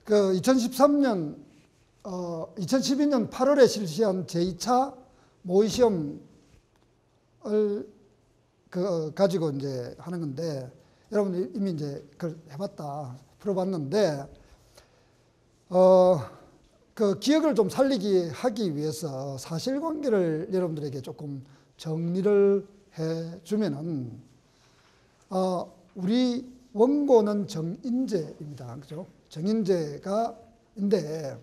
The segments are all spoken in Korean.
그 2012년 8월에 실시한 제2차 모의시험을 가지고 이제 하는 건데, 여러분 이미 이제 그걸 해봤다, 풀어봤는데, 그 기억을 좀 하기 위해서 사실관계를 여러분들에게 조금 정리를 해주면은, 우리 원고는 정인재입니다. 그죠? 정인재가인데,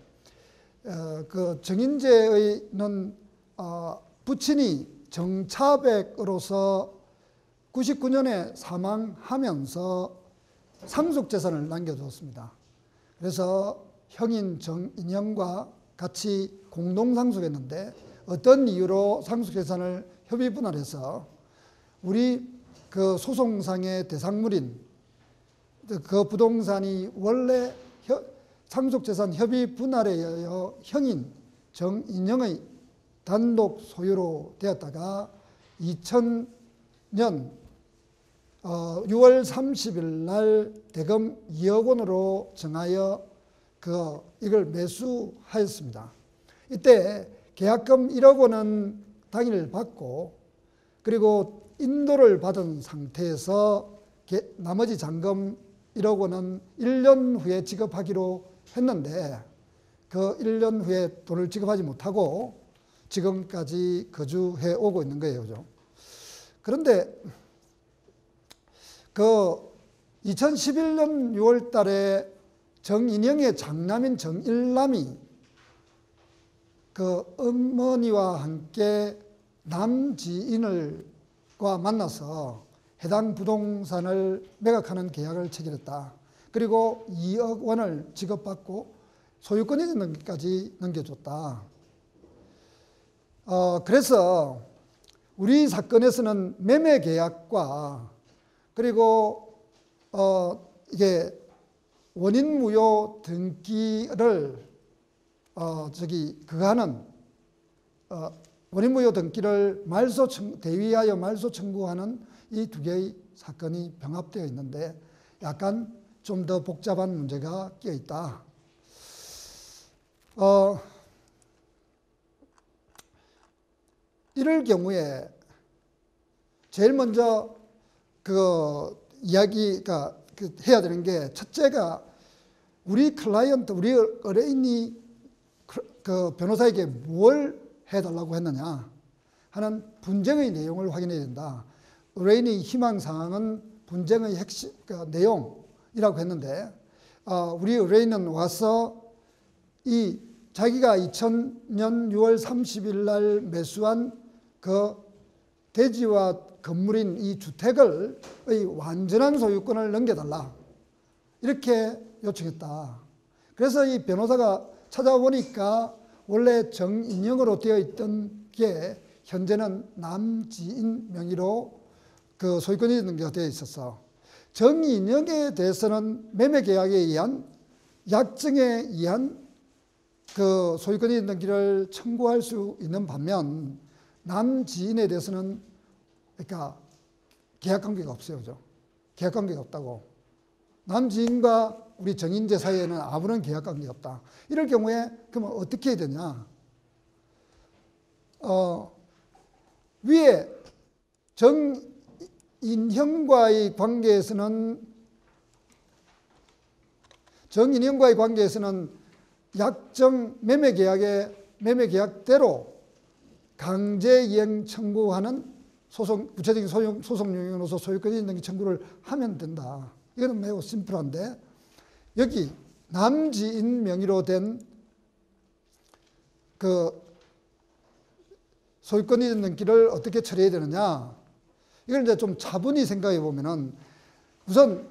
그 정인재는 부친이 정차백으로서 99년에 사망하면서 상속재산을 남겨두었습니다. 그래서 형인 정인형과 같이 공동상속했는데, 어떤 이유로 상속재산을 협의분할해서 우리 그 소송상의 대상물인 그 부동산이 원래 상속재산 협의분할에 의하여 형인 정인형의 단독 소유로 되었다가 2000년 6월 30일 날 대금 2억 원으로 정하여 이걸 매수하였습니다. 이때 계약금 1억 원은 당일 받고, 그리고 인도를 받은 상태에서 나머지 잔금 1억 원은 1년 후에 지급하기로 했는데, 그 1년 후에 돈을 지급하지 못하고 지금까지 거주해 오고 있는 거예요. 그죠? 그런데 그 2011년 6월 달에 정인형의 장남인 정일남이 그 어머니와 함께 남지인과 만나서 해당 부동산을 매각하는 계약을 체결했다. 그리고 2억 원을 지급받고 소유권이 있는 것까지 넘겨줬다. 그래서 우리 사건에서는 매매 계약과 그리고 이게 원인 무효 등기를 원인 무효 등기를 대위하여 말소 청구하는 이 두 개의 사건이 병합되어 있는데, 약간 좀 더 복잡한 문제가 끼어 있다. 이럴 경우에 제일 먼저 이야기가 해야 되는 게, 첫째가 우리 클라이언트, 우리 의뢰인이 그 변호사에게 뭘 해달라고 했느냐 하는 분쟁의 내용을 확인해야 된다. 의뢰인이 희망사항은 분쟁의 핵심, 내용이라고 했는데, 우리 의뢰인은 와서 자기가 2000년 6월 30일 날 매수한 그 대지와 건물인 이 주택의 완전한 소유권을 넘겨달라, 이렇게 요청했다. 그래서 이 변호사가 찾아보니까 원래 정인형으로 되어 있던 게 현재는 남지인 명의로 그 소유권이 있는 게 되어 있었어. 정인형에 대해서는 매매계약에 의한 약정에 의한 그 소유권이 있는 길을 청구할 수 있는 반면, 남지인에 대해서는 그러니까 계약관계가 없어요. 그죠? 계약관계가 없다고. 남지인과 우리 정인재 사이에는 아무런 계약관계가 없다. 이럴 경우에 그러면 어떻게 해야 되냐? 위에 정인형과의 관계에서는 약정 매매계약대로 강제이행 청구하는 구체적인 소송 용역으로서 소유권이 있는 청구를 하면 된다. 이거는 매우 심플한데, 여기 남지인 명의로 된 그 소유권이 있는 길을 어떻게 처리해야 되느냐? 이걸 이제 좀 차분히 생각해 보면은, 우선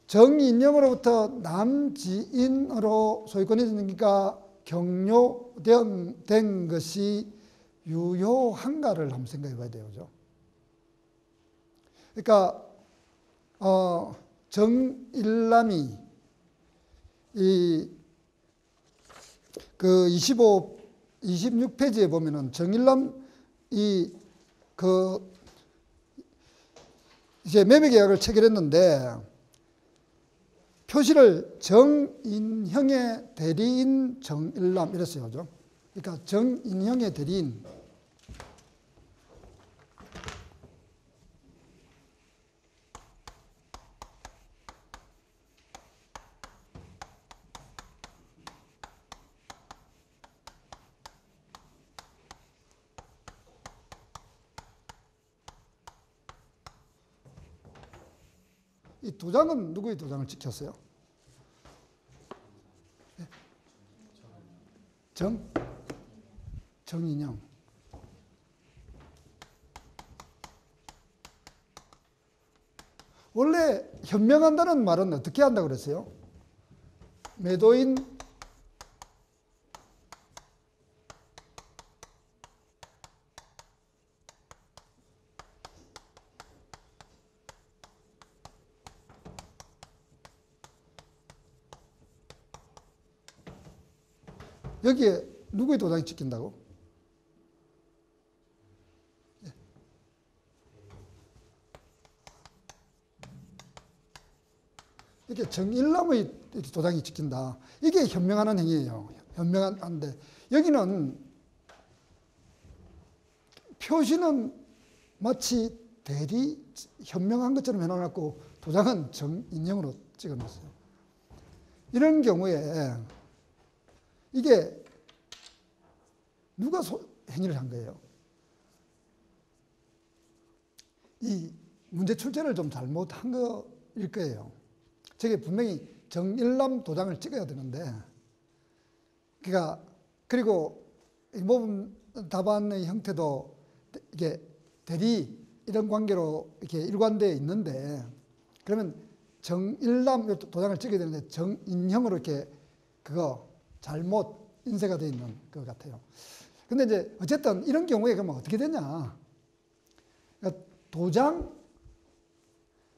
정인형으로부터 남지인으로 소유권이 있는 기가 경료된 것이 유효한가를 한번 생각해 봐야 돼요. 그죠? 그러니까 정일남이 그 26페이지에 보면은 정일남이 이제 매매 계약을 체결했는데, 표시를 정인형의 대리인 정일남 이랬어요. 그죠? 그러니까 정인형의 대리인. 이 도장은 누구의 도장을 찍혔어요? 정인형. 원래 현명한다는 말은 어떻게 한다고 그랬어요? 매도인 여기에 누구의 도장이 찍힌다고? 이렇게 정일남의 도장이 찍힌다. 이게 현명하는 행위예요. 현명한데 여기는 표시는 마치 대리 현명한 것처럼 해놔갖고 도장은 정인형으로 찍어놨어요. 이런 경우에 이게 누가 행위를 한 거예요? 이 문제 출제를 좀 잘못한 거일 거예요. 저게 분명히 정일남 도장을 찍어야 되는데, 그러니까 그리고 이 모범 답안의 형태도 이게 대리 이런 관계로 이렇게 일관되어 있는데, 그러면 정일남 도장을 찍어야 되는데 정인형으로 이렇게 그거 잘못 인쇄가 되어 있는 것 같아요. 근데 이제 어쨌든 이런 경우에 그러면 어떻게 되냐? 그러니까 도장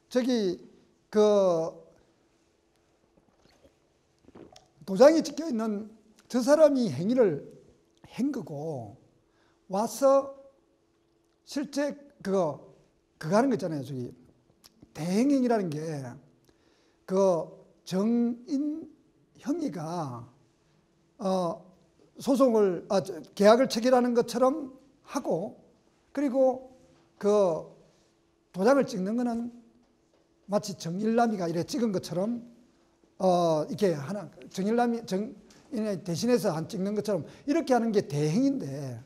저기 그 도장이 찍혀 있는 저 사람이 행위를 한 거고 와서 실제 그거 하는 거 있잖아요. 저기 대행행위라는 게 그 정인형이가 계약을 체결하는 것처럼 하고, 그리고 그 도장을 찍는 거는 마치 정일남이가 이래 찍은 것처럼 이렇게 하나 정일남이 대신해서 안 찍는 것처럼 이렇게 하는 게 대행인데,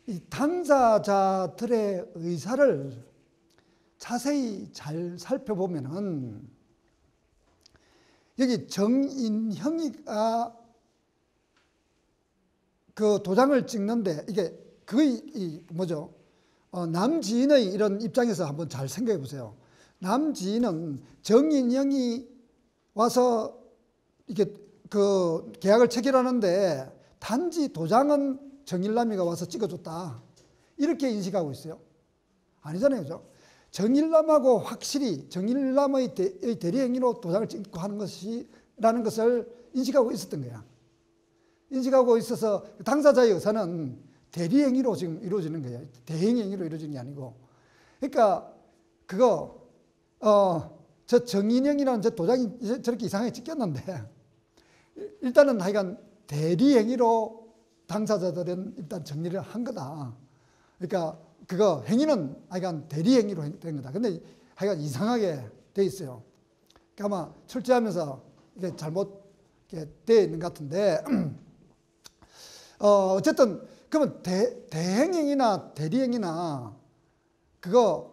이 당사자들의 의사를 자세히 잘 살펴보면은 여기 정인형이가 그 도장을 찍는데 이게 거의 뭐죠? 남지인의 이런 입장에서 한번 잘 생각해 보세요. 남지인은 정인형이 와서 이게 그 계약을 체결하는데 단지 도장은 정일남이가 와서 찍어줬다, 이렇게 인식하고 있어요. 아니잖아요, 그죠? 정일남하고 확실히 정일남의 대리행위로 도장을 찍고 하는 것이라는 것을 인식하고 있었던 거야. 인식하고 있어서 당사자의 의사는 대리행위로 지금 이루어지는 거예요. 대행행위로 이루어지는 게 아니고. 그러니까 그거 저 정인형이라는 저 도장이 저렇게 이상하게 찍혔는데 일단은 하여간 대리행위로 당사자들은 일단 정리를 한 거다. 그러니까 그거 행위는 하여간 대리행위로 된 거다. 근데 하여간 이상하게 돼 있어요. 그러니까 아마 출제하면서 이게 잘못 되어 있는 것 같은데 어쨌든 그러면 대행행위나 대리행위나 그거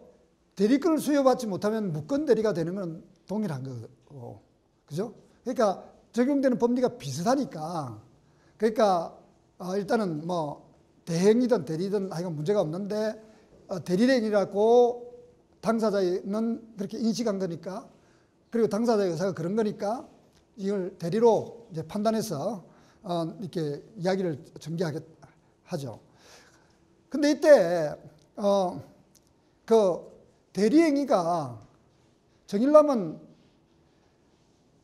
대리권을 수여받지 못하면 무권 대리가 되는 건 동일한 거고, 그죠? 그러니까 적용되는 법리가 비슷하니까, 그러니까 일단은 뭐 대행이든 대리든 하여간 문제가 없는데 대리행위라고 당사자는 그렇게 인식한 거니까, 그리고 당사자의 의사가 그런 거니까 이걸 대리로 이제 판단해서 이렇게 이야기를 전개하게 하죠. 근데 이때 그 대리행위가 정일남은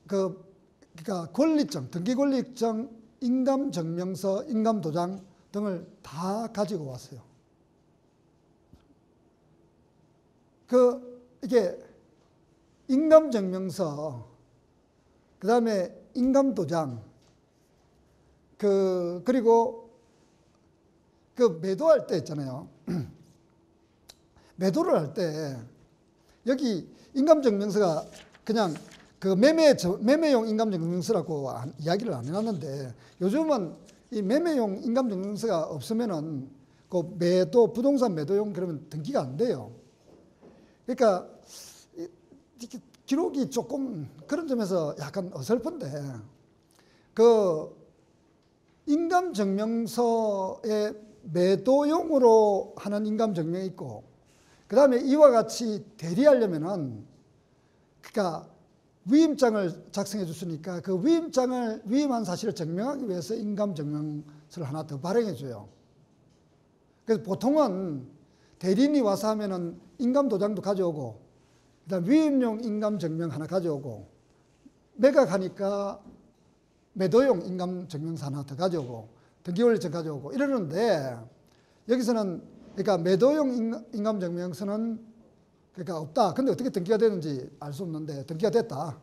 그러니까 권리증, 등기권리증, 인감증명서, 인감도장 등을 다 가지고 왔어요. 이게 인감증명서, 그 다음에 인감도장, 그리고 그 매도할 때 있잖아요. 매도를 할 때 여기 인감증명서가 그냥 그 매매용 인감증명서라고 이야기를 안 해놨는데, 요즘은 이 매매용 인감증명서가 없으면은 그 부동산 매도용 그러면 등기가 안 돼요. 그러니까 기록이 조금 그런 점에서 약간 어설픈데, 그 인감증명서에 매도용으로 하는 인감증명이 있고, 그 다음에 이와 같이 대리하려면은, 그러니까 위임장을 작성해 줬으니까 그 위임한 사실을 증명하기 위해서 인감증명서를 하나 더 발행해 줘요. 그래서 보통은 대리인이 와서 하면은 인감도장도 가져오고, 그 다음 위임용 인감증명 하나 가져오고, 매각하니까 매도용 인감증명서 하나 더 가져오고, 등기원리증 가져오고 이러는데, 여기서는 그러니까 매도용 인감증명서는 그러니까 없다. 근데 어떻게 등기가 되는지 알 수 없는데 등기가 됐다.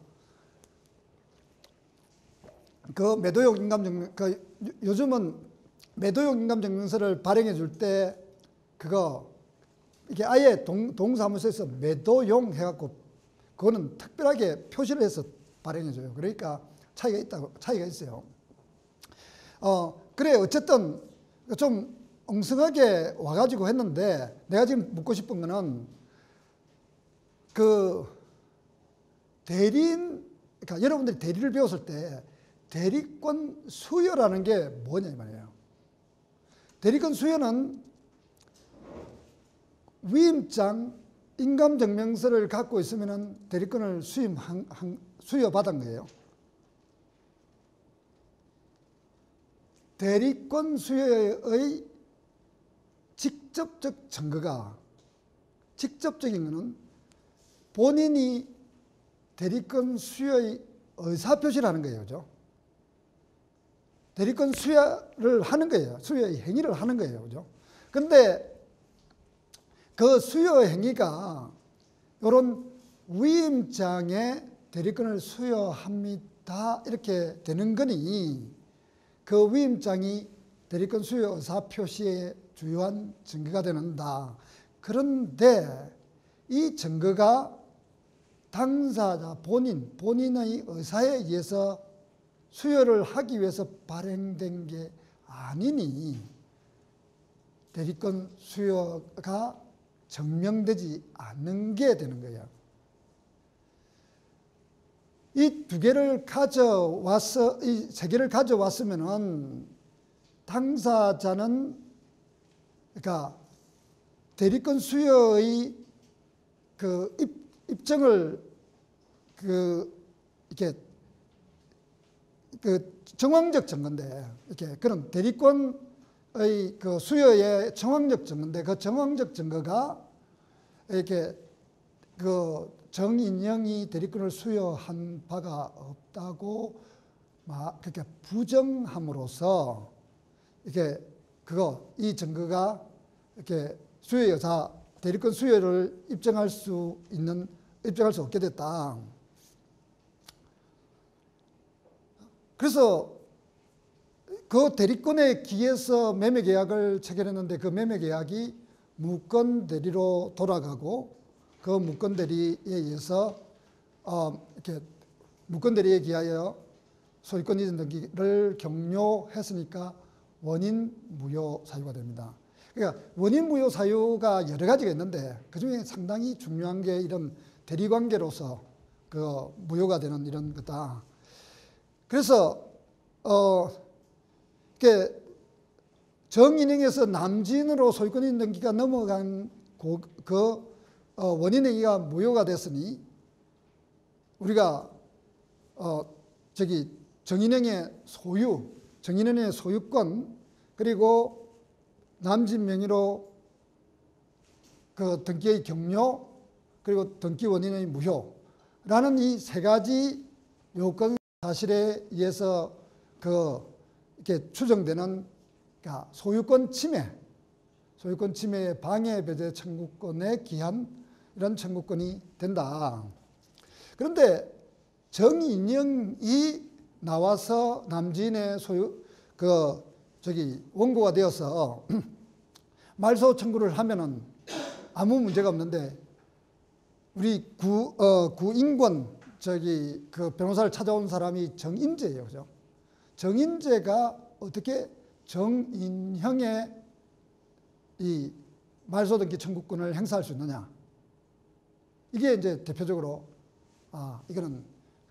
그 매도용 인감증명, 요즘은 매도용 인감증명서를 발행해 줄 때 그거 이게 아예 동사무소에서 매도용 해갖고 그거는 특별하게 표시를 해서 발행해 줘요. 그러니까 차이가 있어요. 그래 어쨌든 좀 엉성하게 와가지고 했는데, 내가 지금 묻고 싶은 거는 그 대리인, 그러니까 여러분들이 대리를 배웠을 때 대리권 수여라는 게 뭐냐 이 말이에요. 대리권 수여는 위임장, 인감증명서를 갖고 있으면 대리권을 수여받은 거예요. 대리권 수여의 직접적 증거가, 직접적인 것은 본인이 대리권 수여의 의사표시를 하는 거예요. 그죠? 대리권 수여를 하는 거예요. 수여의 행위를 하는 거예요. 그죠? 근데 그 수여 행위가 이런 위임장에 대리권을 수여합니다. 이렇게 되는 거니 그 위임장이 대리권 수여 의사표시의 주요한 증거가 되는다. 그런데 이 증거가 당사자 본인의 의사에 의해서 수여를 하기 위해서 발행된 게 아니니 대리권 수여가 증명되지 않는 게 되는 거예요. 이 두 개를 이 세 개를 가져왔으면은 당사자는, 그러니까 대리권 수여의 그 입증을 이렇게 정황적 증거인데, 이렇게 그런 대리권의 그 수여의 정황적 증거인데, 그 정황적 증거가 이렇게 그 정인영이 대리권을 수여한 바가 없다고 그렇게 부정함으로써 이렇게 이 증거가 이렇게 수여여사 대리권 수여를 입증할 수 없게 됐다. 그래서 그 대리권에 기해서 매매계약을 체결했는데 그 매매계약이 무건대리로 돌아가고, 그 무건대리에 의해서 이렇게 무건대리에 기하여 소유권 이전 등기를 격려했으니까 원인 무효 사유가 됩니다. 그러니까 원인 무효 사유가 여러 가지가 있는데 그 중에 상당히 중요한 게 이런 대리관계로서 그 무효가 되는 이런 거다. 그래서 이렇게 정인행에서 남진으로 소유권 이전 등기가 넘어간 원인 행위가 무효가 됐으니 우리가 정인행의 소유권 그리고 남진 명의로 그 등기의 격려 그리고 등기 원인의 무효라는 이 세 가지 요건 사실에 의해서 이렇게 추정되는 소유권 침해의 방해 배제 청구권에 기한 이런 청구권이 된다. 그런데 정인영이 나와서 남진의 원고가 되어서 말소 청구를 하면은 아무 문제가 없는데, 우리 구인권 그 변호사를 찾아온 사람이 정인재예요. 그죠? 정인재가 어떻게 정인형의 이 말소 등기 청구권을 행사할 수 있느냐. 이게 이제 대표적으로 이거는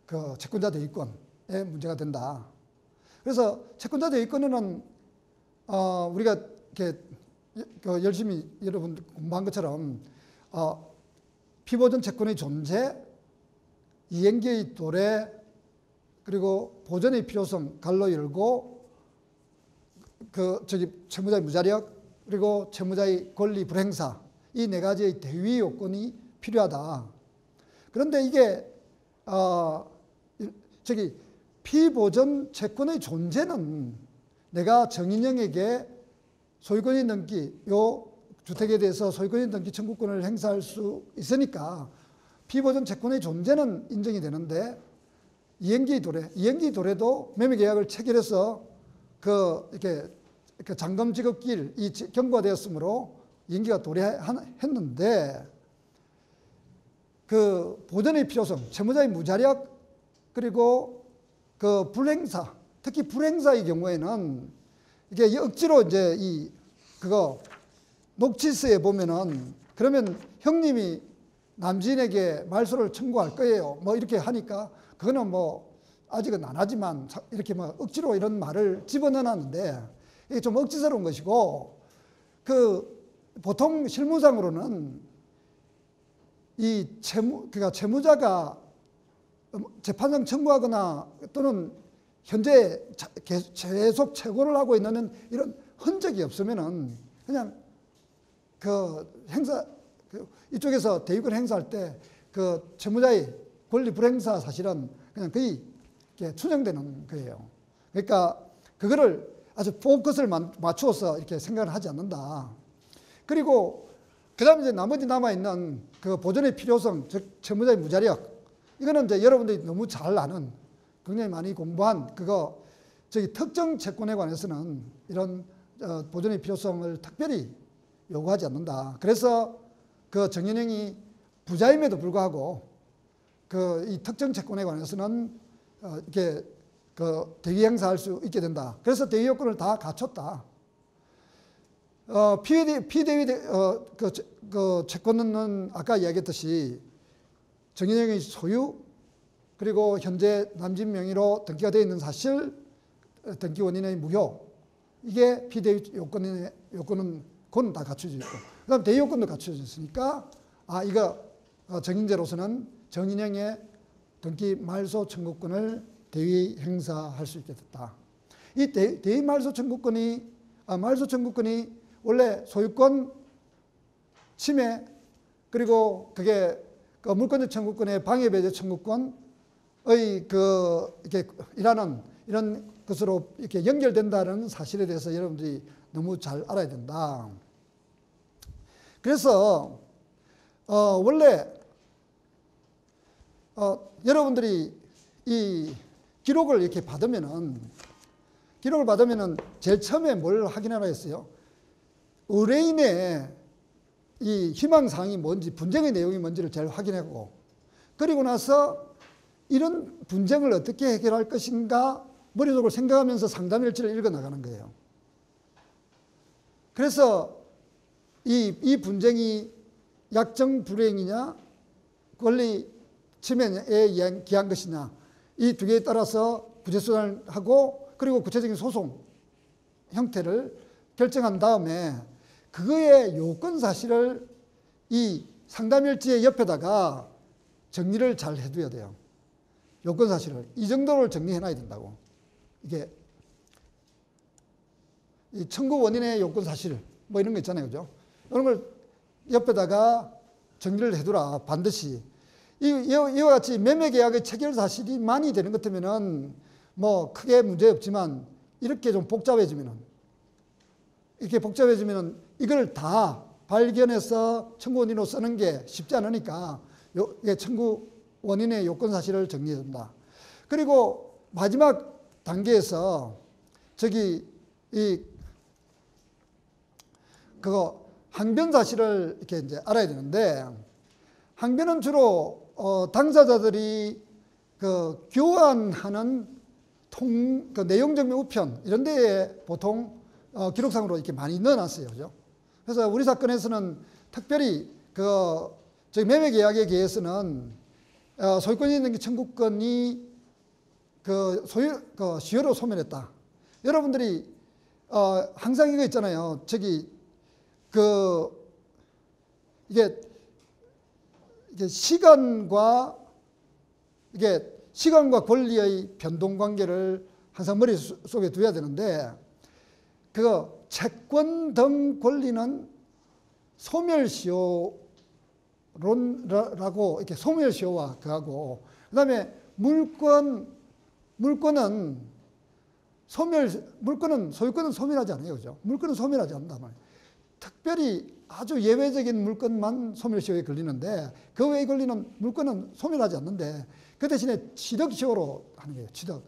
그 채권자 대위권의 문제가 된다. 그래서 채권자 대위권에는 우리가 이렇게 열심히 여러분 공부한 것처럼 피보전 채권의 존재, 이행기의 도래, 그리고 보전의 필요성 갈로 열고 채무자의 무자력, 그리고 채무자의 권리 불행사, 이 네 가지의 대위 요건이 필요하다. 그런데 이게 피보전 채권의 존재는 내가 정인영에게 소유권인 등기, 요 주택에 대해서 소유권인 등기 청구권을 행사할 수 있으니까 피보전 채권의 존재는 인정이 되는데, 이행기 도래도 매매계약을 체결해서 이렇게 잔금 지급기일이 경과되었으므로 이행기가 도래했는데, 그 보전의 필요성, 채무자의 무자력, 그리고 그 불행사, 특히 불행사의 경우에는 이게 억지로 이제 녹취서에 보면은, 그러면 형님이 남진에게 말소를 청구할 거예요, 뭐 이렇게 하니까 그거는 뭐 아직은 안 하지만 이렇게 뭐 억지로 이런 말을 집어넣었는데, 이게 좀 억지스러운 것이고, 보통 실무상으로는 그러니까 채무자가 재판상 청구하거나 또는 현재 계속 채권을 하고 있는 이런 흔적이 없으면은 그냥 이쪽에서 대위권 행사할 때 그 채무자의 권리 불행사 사실은 그냥 거의 추정되는 거예요. 그러니까 그거를 아주 포커스를 맞추어서 이렇게 생각을 하지 않는다. 그리고 그 다음에 이제 나머지 남아있는 그 보전의 필요성, 즉 채무자의 무자력, 이거는 이제 여러분들이 너무 잘 아는, 굉장히 많이 공부한 특정 채권에 관해서는 이런 보전의 필요성을 특별히 요구하지 않는다. 그래서 그 정인영이 부자임에도 불구하고 이 특정 채권에 관해서는 이렇게 대위 행사할 수 있게 된다. 그래서 대위 요건을 다 갖췄다. 피대위 채권은 아까 이야기했듯이 정인영의 소유, 그리고 현재 남진 명의로 등기가 되어 있는 사실, 등기 원인의 무효, 이게 피대위 요건은 그건 다 갖춰져 있고, 그 다음 대위 요건도 갖춰져 있으니까 이거 정인재로서는 정인영의 등기 말소 청구권을 대위 행사할 수 있게 됐다. 이 대위 말소 청구권이 원래 소유권 침해, 그리고 그게 물권적 청구권의 방해배제 청구권의 이라는 이런 것으로 이렇게 연결된다는 사실에 대해서 여러분들이 너무 잘 알아야 된다. 그래서 원래 여러분들이 이 기록을 이렇게 받으면은 제일 처음에 뭘 확인하라 했어요? 의뢰인의 이 희망사항이 뭔지, 분쟁의 내용이 뭔지를 제일 확인하고, 그리고 나서 이런 분쟁을 어떻게 해결할 것인가 머릿속으로 생각하면서 상담일지를 읽어 나가는 거예요. 그래서 이 분쟁이 약정 불이행이냐 권리 침해에 기한 것이냐, 이 두 개에 따라서 구제수단을 하고, 그리고 구체적인 소송 형태를 결정한 다음에 그거의 요건 사실을 이 상담일지의 옆에다가 정리를 잘 해둬야 돼요. 요건 사실을 이 정도를 정리해 놔야 된다고. 이게 이 청구 원인의 요건 사실 뭐 이런 거 있잖아요, 그죠? 이런 걸 옆에다가 정리를 해두라, 반드시. 이와 같이 매매계약의 체결 사실이 많이 되는 것 같으면은 뭐 크게 문제 없지만, 이렇게 좀 복잡해지면은 이걸 다 발견해서 청구 원인으로 쓰는 게 쉽지 않으니까 청구 원인의 요건 사실을 정리해 준다. 그리고 마지막 단계에서 그거 항변 사실을 이렇게 이제 알아야 되는데, 항변은 주로 당사자들이 그 교환하는 그 내용 증명 우편 이런 데에 보통 기록상으로 이렇게 많이 넣어놨어요. 그죠? 그래서 우리 사건에서는 특별히 저희 매매 계약에 의해서는 소유권이 있는 청구권이 시효로 소멸했다. 여러분들이 항상 이거 있잖아요. 이게 시간과 권리의 변동 관계를 항상 머릿속에 두어야 되는데, 채권 등 권리는 소멸시효론라고 이렇게 소멸시효와 그하고, 그 다음에 물권은 소유권은 소멸하지 않아요. 그죠? 물권은 소멸하지 않는단 말이에요. 특별히 아주 예외적인 물건만 소멸시효에 걸리는데, 그 외에 걸리는 물건은 소멸하지 않는데, 그 대신에 취득시효로 하는 거예요. 취득.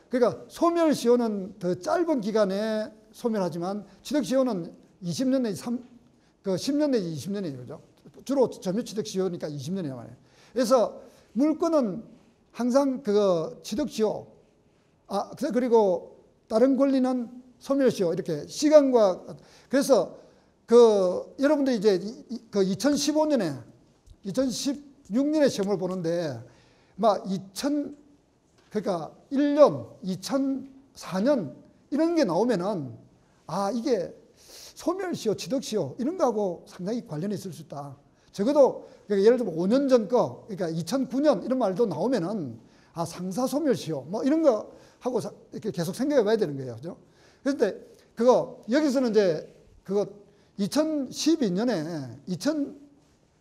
그러니까 소멸시효는 더 짧은 기간에 소멸하지만, 취득시효는 20년 내지 10년 내지 20년이에요. 그죠? 주로 점유취득시효니까 20년이란 말이에요. 그래서 물건은 항상 취득시효, 그리고 다른 권리는 소멸시효, 이렇게 시간과, 그래서 여러분들이 이제 2016년에 시험을 보는데, 그러니까 1년, 2004년 이런 게 나오면은, 이게 소멸시효, 취득시효 이런 거하고 상당히 관련이 있을 수 있다. 적어도 그러니까 예를 들면 5년 전 거, 그러니까 2009년 이런 말도 나오면은, 상사소멸시효 뭐 이런 거 하고 이렇게 계속 생각해 봐야 되는 거예요. 그죠? 그런데 여기서는 이제 2012년에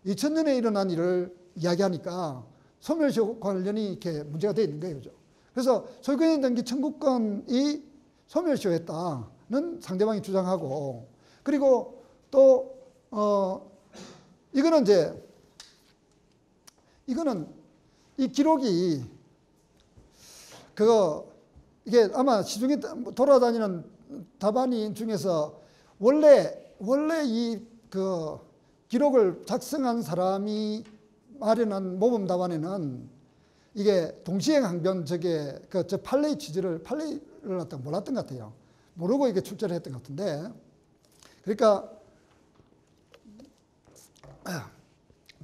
2000년에 일어난 일을 이야기하니까 소멸시효 관련이 이렇게 문제가 되어 있는 거예요. 그죠? 그래서 소유권의 등기 청구권이 소멸시효했다는 상대방이 주장하고, 그리고 또 이거는 이 기록이 이게 아마 시중에 돌아다니는 답안인 중에서 원래 이 기록을 작성한 사람이 마련한 모범 답안에는 이게 동시행 항변 저 판례의 취지를 갖다 몰랐던 것 같아요. 모르고 이게 출제를 했던 것 같은데, 그러니까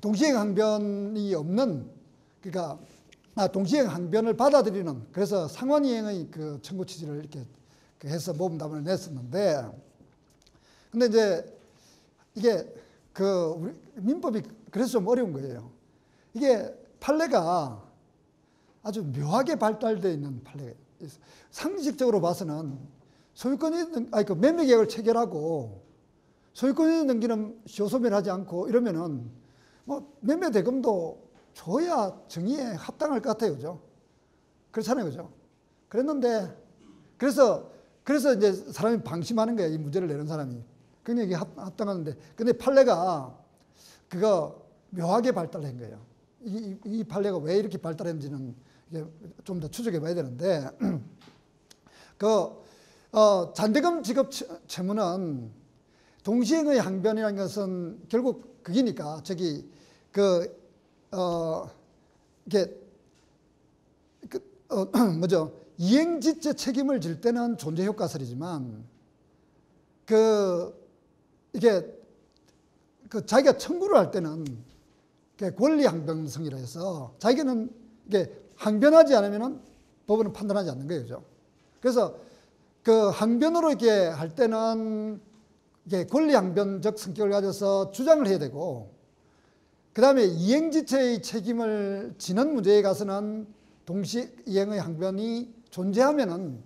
동시행 항변이 없는, 그러니까 동시행 항변을 받아들이는, 그래서 상환이행의 청구 취지를 이렇게 해서 모범 답안을 냈었는데, 근데 이제 이게 우리 민법이 그래서 좀 어려운 거예요. 이게 판례가 아주 묘하게 발달되어 있는 판례가 있어요. 상식적으로 봐서는 매매 계약을 체결하고 소유권이 넘기는 시효소멸하지 않고 이러면은 매매 대금도 줘야 정의에 합당할 것 같아요. 그죠? 그렇잖아요. 그죠? 그랬는데, 그래서 이제 사람이 방심하는 거예요. 이 문제를 내는 사람이. 그냥 이게 합당하는데. 근데 판례가 묘하게 발달한 거예요. 이 판례가 왜 이렇게 발달했는지는 좀 더 추적해 봐야 되는데, 잔대금 지급 채무는 동시행의 항변이라는 것은 결국 그기니까, 이행지체 책임을 질 때는 존재효과설이지만, 자기가 청구를 할 때는 권리항변성이라 해서 자기는 항변하지 않으면 법원은 판단하지 않는 거예요. 그죠? 그래서 항변으로 이렇게 할 때는 권리항변적 성격을 가져서 주장을 해야 되고, 그 다음에 이행지체의 책임을 지는 문제에 가서는 동시이행의 항변이 존재하면은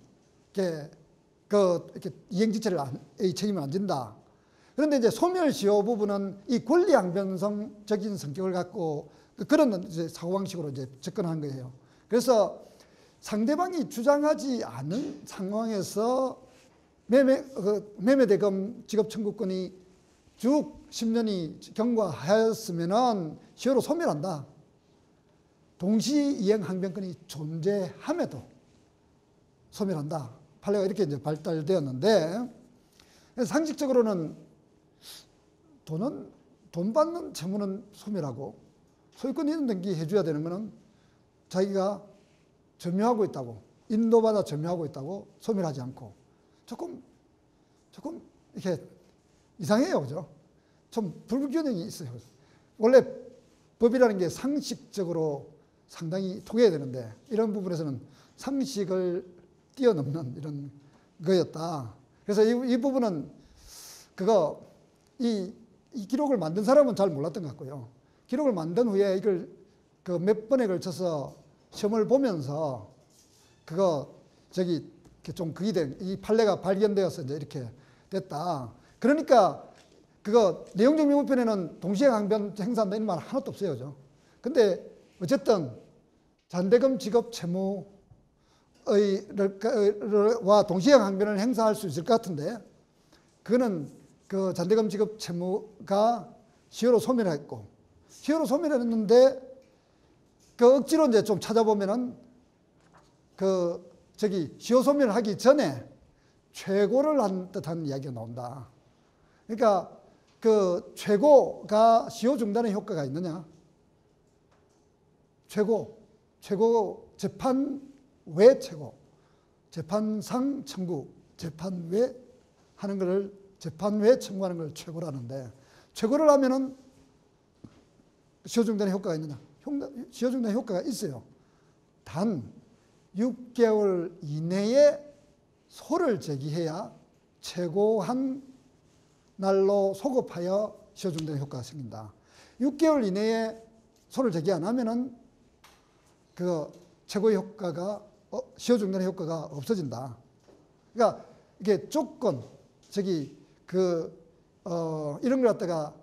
이렇게 이행지체의 책임을 안 진다. 그런데 이제 소멸시효 부분은 이 권리항변성적인 성격을 갖고 그런 이제 사고방식으로 이제 접근한 거예요. 그래서 상대방이 주장하지 않은 상황에서 매매대금 지급 청구권이 쭉 10년이 경과하였으면은 시효로 소멸한다. 동시이행 항변권이 존재함에도 소멸한다. 판례가 이렇게 이제 발달되었는데, 상식적으로는 돈 받는 채무는 소멸하고 소유권 이전 등기 해줘야 되는 거는 자기가 점유하고 있다고, 인도받아 점유하고 있다고 소멸하지 않고, 조금 이렇게 이상해요. 그죠? 좀 불균형이 있어요. 원래 법이라는 게 상식적으로 상당히 통해야 되는데, 이런 부분에서는 상식을 뛰어넘는 이런 거였다. 그래서 이 부분은 이 기록을 만든 사람은 잘 몰랐던 것 같고요. 기록을 만든 후에 이걸 그 몇 번에 걸쳐서 시험을 보면서 좀 그게 이 판례가 발견되어서 이제 이렇게 됐다. 그러니까 내용적 명문편에는 동시에 항변 행사한다 이런 말 하나도 없어요. 그죠? 근데 어쨌든 잔대금 지급 채무와 동시에 항변을 행사할 수 있을 것 같은데, 그거는 그 잔대금 지급 채무가 시효로 소멸했고, 시효로 소멸했는데 억지로 이제 좀 찾아보면은 시효 소멸을 하기 전에 최고를 한 듯한 이야기가 나온다. 그러니까 최고가 시효 중단의 효과가 있느냐? 최고 재판 외 최고, 재판상 청구, 재판 외 하는 것을 재판 외 청구하는 걸 최고라는데, 최고를 하면은 시효 중단의 효과가 있느냐? 시효 중단의 효과가 있어요. 단 6개월 이내에 소를 제기해야 최고한 날로 소급하여 시효 중단의 효과가 생긴다. 6개월 이내에 소를 제기 안 하면은 최고의 효과가 시효 중단의 효과가 없어진다. 그러니까 이게 조건, 이런 걸 갖다가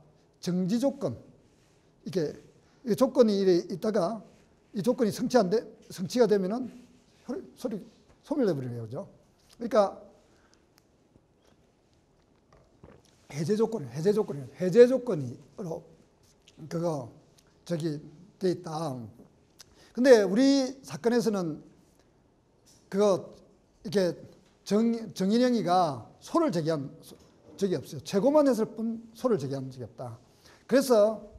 정지 조건, 이게 조건이 있다가 이 조건이 성취가 되면은 소멸돼 버리는 거죠. 그러니까 해제 조건으로 돼 있다. 근데 우리 사건에서는 이렇게 정인영이가 소를 제기한 적이 없어요. 최고만 했을 뿐 소를 제기한 적이 없다. 그래서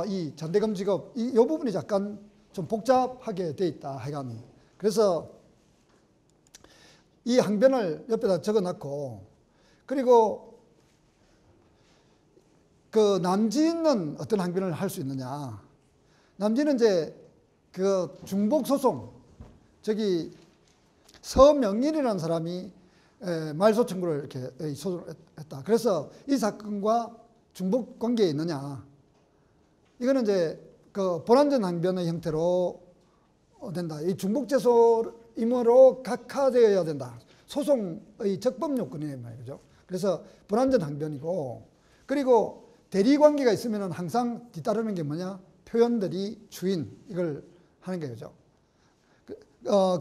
이 잔대금 지급 이 부분이 약간 좀 복잡하게 돼 있다. 하여간 그래서 이 항변을 옆에다 적어놨고, 그리고 남진은 어떤 항변을 할 수 있느냐? 남진은 이제 중복 소송, 서명일이라는 사람이 말소 청구를 이렇게 소송을 했다. 그래서 이 사건과 중복 관계에 있느냐? 이거는 이제 본안전 항변의 형태로 된다. 이 중복재소임으로 각하되어야 된다. 소송의 적법 요건이에요, 말이죠. 그래서 본안전 항변이고, 그리고 대리 관계가 있으면 항상 뒤따르는 게 뭐냐? 표현들이 주인, 이걸 하는 거죠.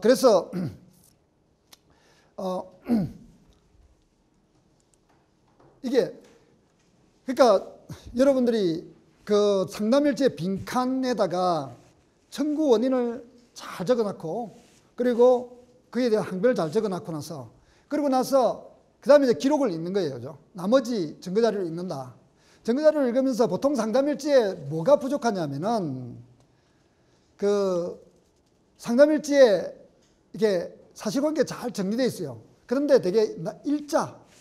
그래서 이게 그러니까 여러분들이 상담일지의 빈칸에다가 청구 원인을 잘 적어놓고, 그리고 그에 대한 항변을 잘 적어놓고 나서, 그리고 나서 그 다음에 이제 기록을 읽는 거예요. 그죠? 나머지 증거자료를 읽는다. 증거자료를 읽으면서 보통 상담일지에 뭐가 부족하냐면은 상담일지에 이게 사실관계 잘 정리되어 있어요. 그런데 되게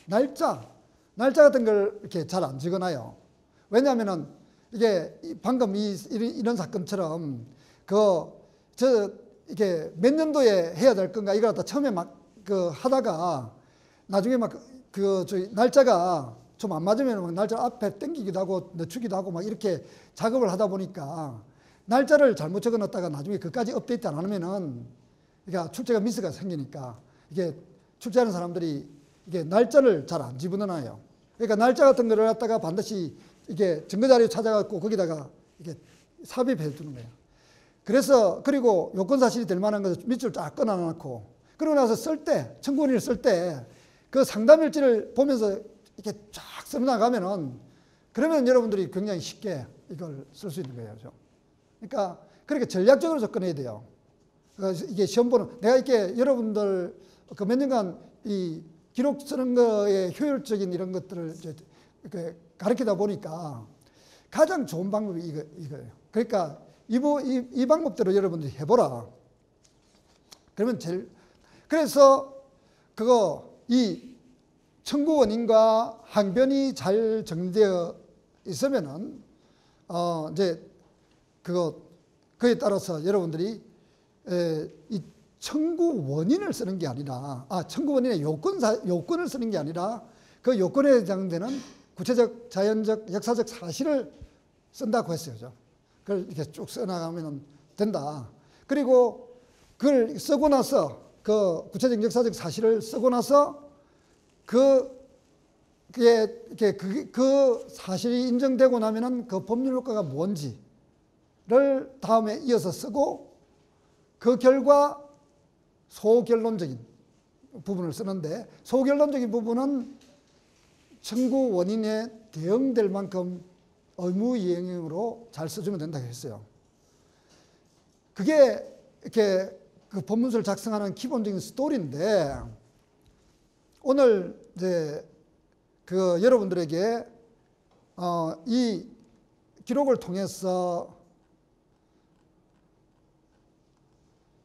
날짜 같은 걸 이렇게 잘 안 적어놔요. 왜냐하면은 이게 방금 이런 사건처럼 이게 몇 년도에 해야 될 건가 이걸 갖다 처음에 하다가 나중에 날짜가 좀 안 맞으면 날짜 앞에 땡기기도 하고 늦추기도 하고 이렇게 작업을 하다 보니까 날짜를 잘못 적어 놨다가 나중에 그까지 업데이트 안 하면은 그러니까 출제가 미스가 생기니까 이게 출제하는 사람들이 이게 날짜를 잘 안 집어넣어요. 그러니까 날짜 같은 거를 갖다가 반드시 이게 증거자료 찾아갖고 거기다가 이게 삽입해 주는 거예요. 그래서 그리고 요건 사실이 될 만한 것을 밑줄 쫙 끊어놓고, 그러고 나서 청구원인을 쓸 때 상담일지를 보면서 이렇게 쫙 써나가면은, 그러면 여러분들이 굉장히 쉽게 이걸 쓸 수 있는 거예요. 그러니까 그렇게 전략적으로 접근해야 돼요. 이게 시험 보는, 내가 이렇게 여러분들 그 몇 년간 이 기록 쓰는 거에 효율적인 이런 것들을 이제 가르치다 보니까 가장 좋은 방법이 이거예요. 그러니까 이 방법대로 여러분들이 해보라. 그러면 그래서 이 청구 원인과 항변이 잘 정리되어 있으면은, 이제 그에 따라서 여러분들이 이 청구 원인을 쓰는 게 아니라, 청구 원인의 요건을 쓰는 게 아니라 그 요건에 해당되는 구체적, 자연적, 역사적 사실을 쓴다고 했어요. 그걸 이렇게 쭉 써나가면 된다. 그리고 그걸 쓰고 나서 그 구체적, 역사적 사실을 쓰고 나서 그 사실이 인정되고 나면은 그 법률 효과가 뭔지를 다음에 이어서 쓰고 그 결과 소결론적인 부분을 쓰는데, 소결론적인 부분은 청구 원인에 대응될 만큼 의무이행으로 잘 써주면 된다고 했어요. 그게 이렇게 그 법문서를 작성하는 기본적인 스토리인데, 오늘 이제 여러분들에게 이 기록을 통해서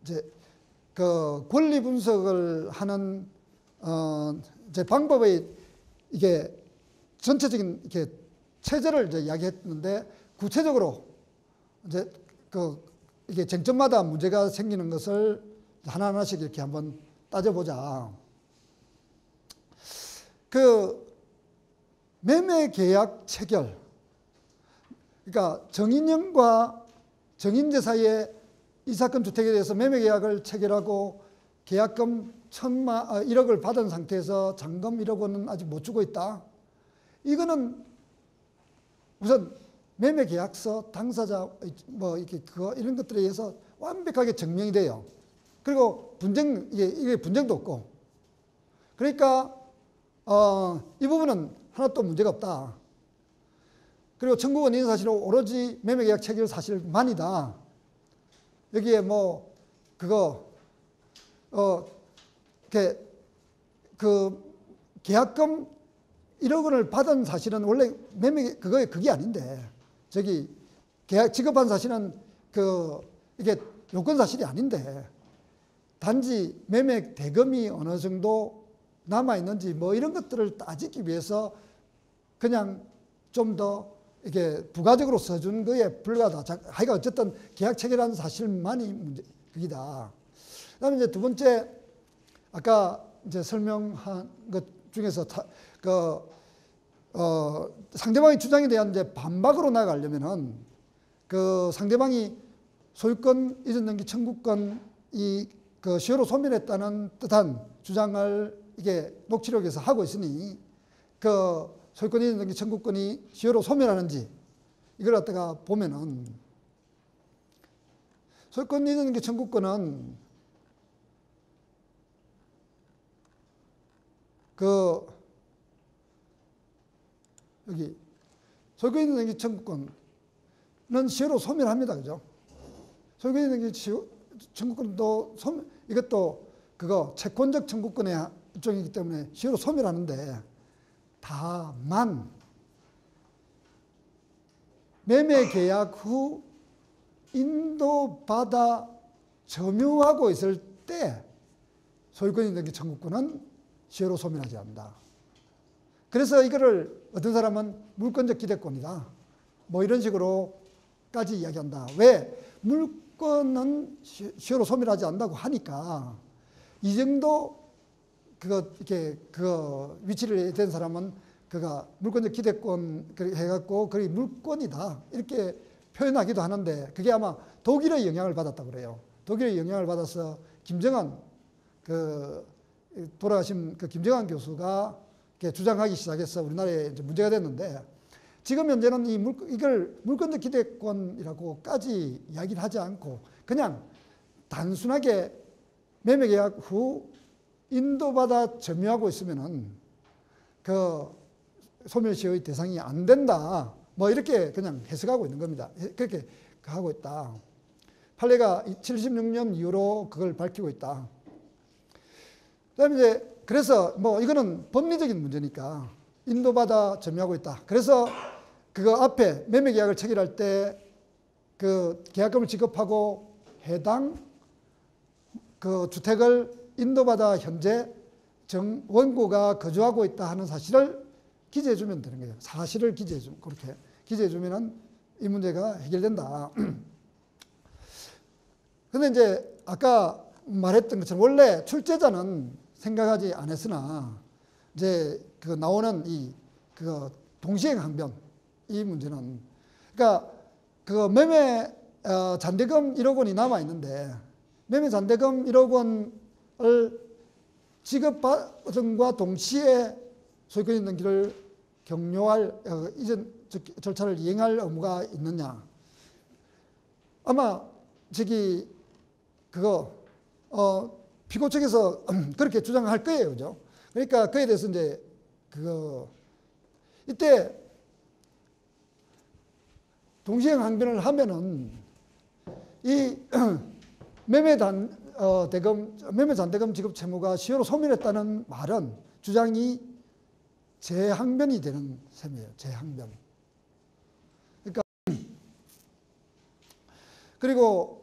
이제 그 권리 분석을 하는 이제 방법의 이게 전체적인 이렇게 체제를 이제 이야기했는데, 구체적으로 이제 이게 쟁점마다 문제가 생기는 것을 하나하나씩 이렇게 한번 따져보자. 매매 계약 체결. 그러니까 정인영과 정인재 사이에 이 사건 주택에 대해서 매매 계약을 체결하고 계약금 1억을 받은 상태에서 잔금 1억 원은 아직 못 주고 있다. 이거는 우선 매매 계약서, 당사자 이런 것들에 의해서 완벽하게 증명이 돼요. 그리고 이게 분쟁도 없고. 그러니까 이 부분은 하나도 문제가 없다. 그리고 청구 원인 사실은 오로지 매매 계약 체결 사실만이다. 여기에 계약금 1억 원을 받은 사실은 원래 그게 아닌데, 계약 지급한 사실은 이게 요건 사실이 아닌데, 단지 매매 대금이 어느 정도 남아있는지 이런 것들을 따지기 위해서 그냥 좀 더 이게 부가적으로 써준 거에 불과하다. 하여간 어쨌든 계약 체결한 사실만이 그기다. 그 다음에 이제 두 번째, 아까 이제 설명한 것 중에서 상대방의 주장에 대한 이제 반박으로 나가려면은 상대방이 소유권 이전 등기 청구권 시효로 소멸했다는 뜻한 주장을 이게 녹취록에서 하고 있으니 소유권 이전 등기 청구권이 시효로 소멸하는지 이걸 갖다가 보면은, 소유권 이전 등기 청구권은 여기 소유권 이전 등기 청구권은 시효로 소멸합니다. 그죠? 소유권 이전 등기 청구권도 이것도 채권적 청구권의 일종이기 때문에 시효로 소멸하는데, 다만 매매 계약 후 인도받아 점유하고 있을 때 소유권 이전 등기 청구권은 시효로 소멸하지 않는다. 그래서 이거를 어떤 사람은 물권적 기대권이다, 이런 식으로까지 이야기한다. 왜? 물권은 시효로 소멸하지 않는다고 하니까 이 정도 위치를 된 사람은 물권적 기대권 해갖고 그게 물권이다 이렇게 표현하기도 하는데, 그게 아마 독일의 영향을 받았다고 그래요. 독일의 영향을 받아서 김정한 돌아가신 김정한 교수가 주장하기 시작해서 우리나라에 이제 문제가 됐는데, 지금 현재는 이걸 물권적 기대권이라고까지 이야기를 하지 않고 그냥 단순하게 매매 계약 후 인도받아 점유하고 있으면은 소멸시효의 대상이 안 된다. 이렇게 그냥 해석하고 있는 겁니다. 그렇게 하고 있다. 판례가 76년 이후로 그걸 밝히고 있다. 그다음에 이제 그래서 뭐 이거는 법리적인 문제니까 인도받아 점유하고 있다. 그래서 그거 앞에 매매 계약을 체결할 때 그 계약금을 지급하고 해당 그 주택을 인도받아 현재 원고가 거주하고 있다 하는 사실을 기재해 주면 되는 거예요. 사실을 기재해 주면, 그렇게 기재해 주면은 이 문제가 해결된다. 근데 이제 아까 말했던 것처럼 원래 출제자는 생각하지 않았으나 이제 그 나오는 그 동시행 항변 이 문제는, 그러니까 그 매매 잔대금 1억 원이 남아 있는데 매매 잔대금 1억 원을 지급받음과 동시에 소유권 있는 길을 경료할 이전 절차를 이행할 의무가 있느냐. 아마 그거 피고 측에서 그렇게 주장할 거예요, 그죠? 그러니까 그에 대해서 이제 이때 동시행 항변을 하면은 이 매매 잔대금 지급 채무가 시효로 소멸했다는 말은 주장이 재항변이 되는 셈이에요. 재항변. 그러니까 그리고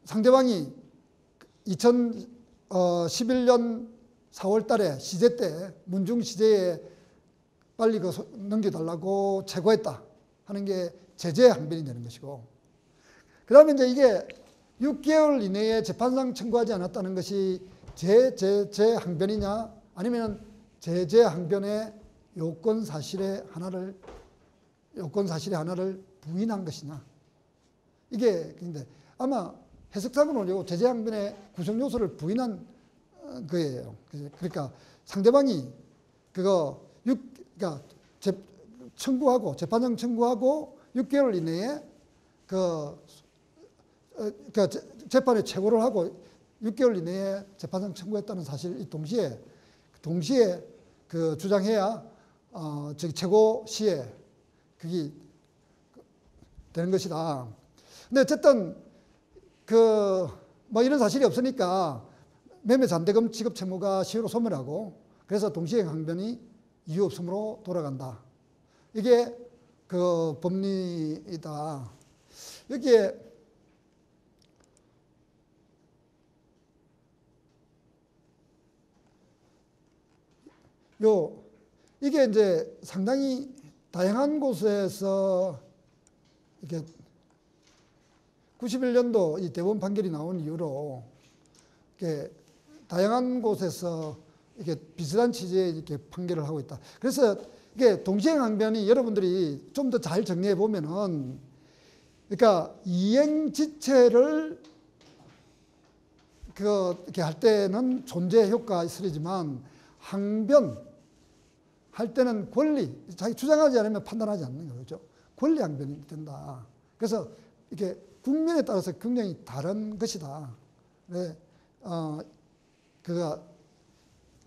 상대방이 2011년 4월 달에 시제 때 문중 시제에 빨리 넘겨달라고 제고했다 하는 게 제재항변이 되는 것이고, 그 다음에 이제 이게 6개월 이내에 재판상 청구하지 않았다는 것이 재항변이냐 아니면 제재항변의 요건 사실의 하나를 부인한 것이냐. 이게 근데 아마 해석상으로는 제재항변의 구성 요소를 부인한 거예요. 그러니까 상대방이 그러니까 청구하고 재판장 청구하고 6개월 이내에 재판에 최고를 하고 6개월 이내에 재판장 청구했다는 사실 이 동시에 주장해야 최고 시에 그게 되는 것이다. 근데 어쨌든 뭐 이런 사실이 없으니까 매매 잔대금 지급 채무가 시효로 소멸하고 그래서 동시행 항변이 이유 없음으로 돌아간다. 이게 그 법리이다. 여기에 이게 이제 상당히 다양한 곳에서 이렇게 91년도 이 대법원 판결이 나온 이후로 이렇게 다양한 곳에서 이렇게 비슷한 취지의 이렇게 판결을 하고 있다. 그래서 이게 동시행 항변이 여러분들이 좀 더 잘 정리해 보면은, 그러니까 이행 지체를 이렇게 할 때는 존재 효과가 있으리지만 항변 할 때는 권리, 자기 주장하지 않으면 판단하지 않는 거죠. 권리 항변이 된다. 그래서 이게 국면에 따라서 굉장히 다른 것이다. 네,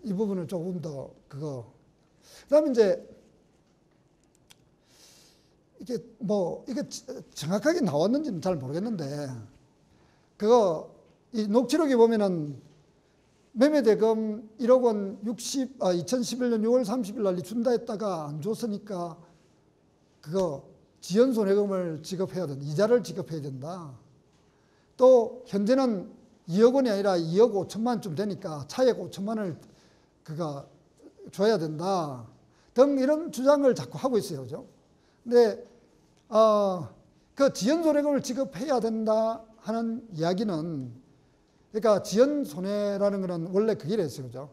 이 부분을 조금 더 그다음에 이제 이게 정확하게 나왔는지는 잘 모르겠는데 이 녹취록에 보면은 매매대금 1억 원 2011년 6월 30일 날 준다 했다가 안 줬으니까 지연손해금을 지급해야 된다. 이자를 지급해야 된다. 또 현재는 2억 원이 아니라 2억 5천만 원쯤 되니까 차액 5천만 원을 줘야 된다. 등 이런 주장을 자꾸 하고 있어요. 그죠? 근데 지연손해금을 지급해야 된다 하는 이야기는, 그러니까 지연손해라는 거는 원래 그게 있어요. 그죠?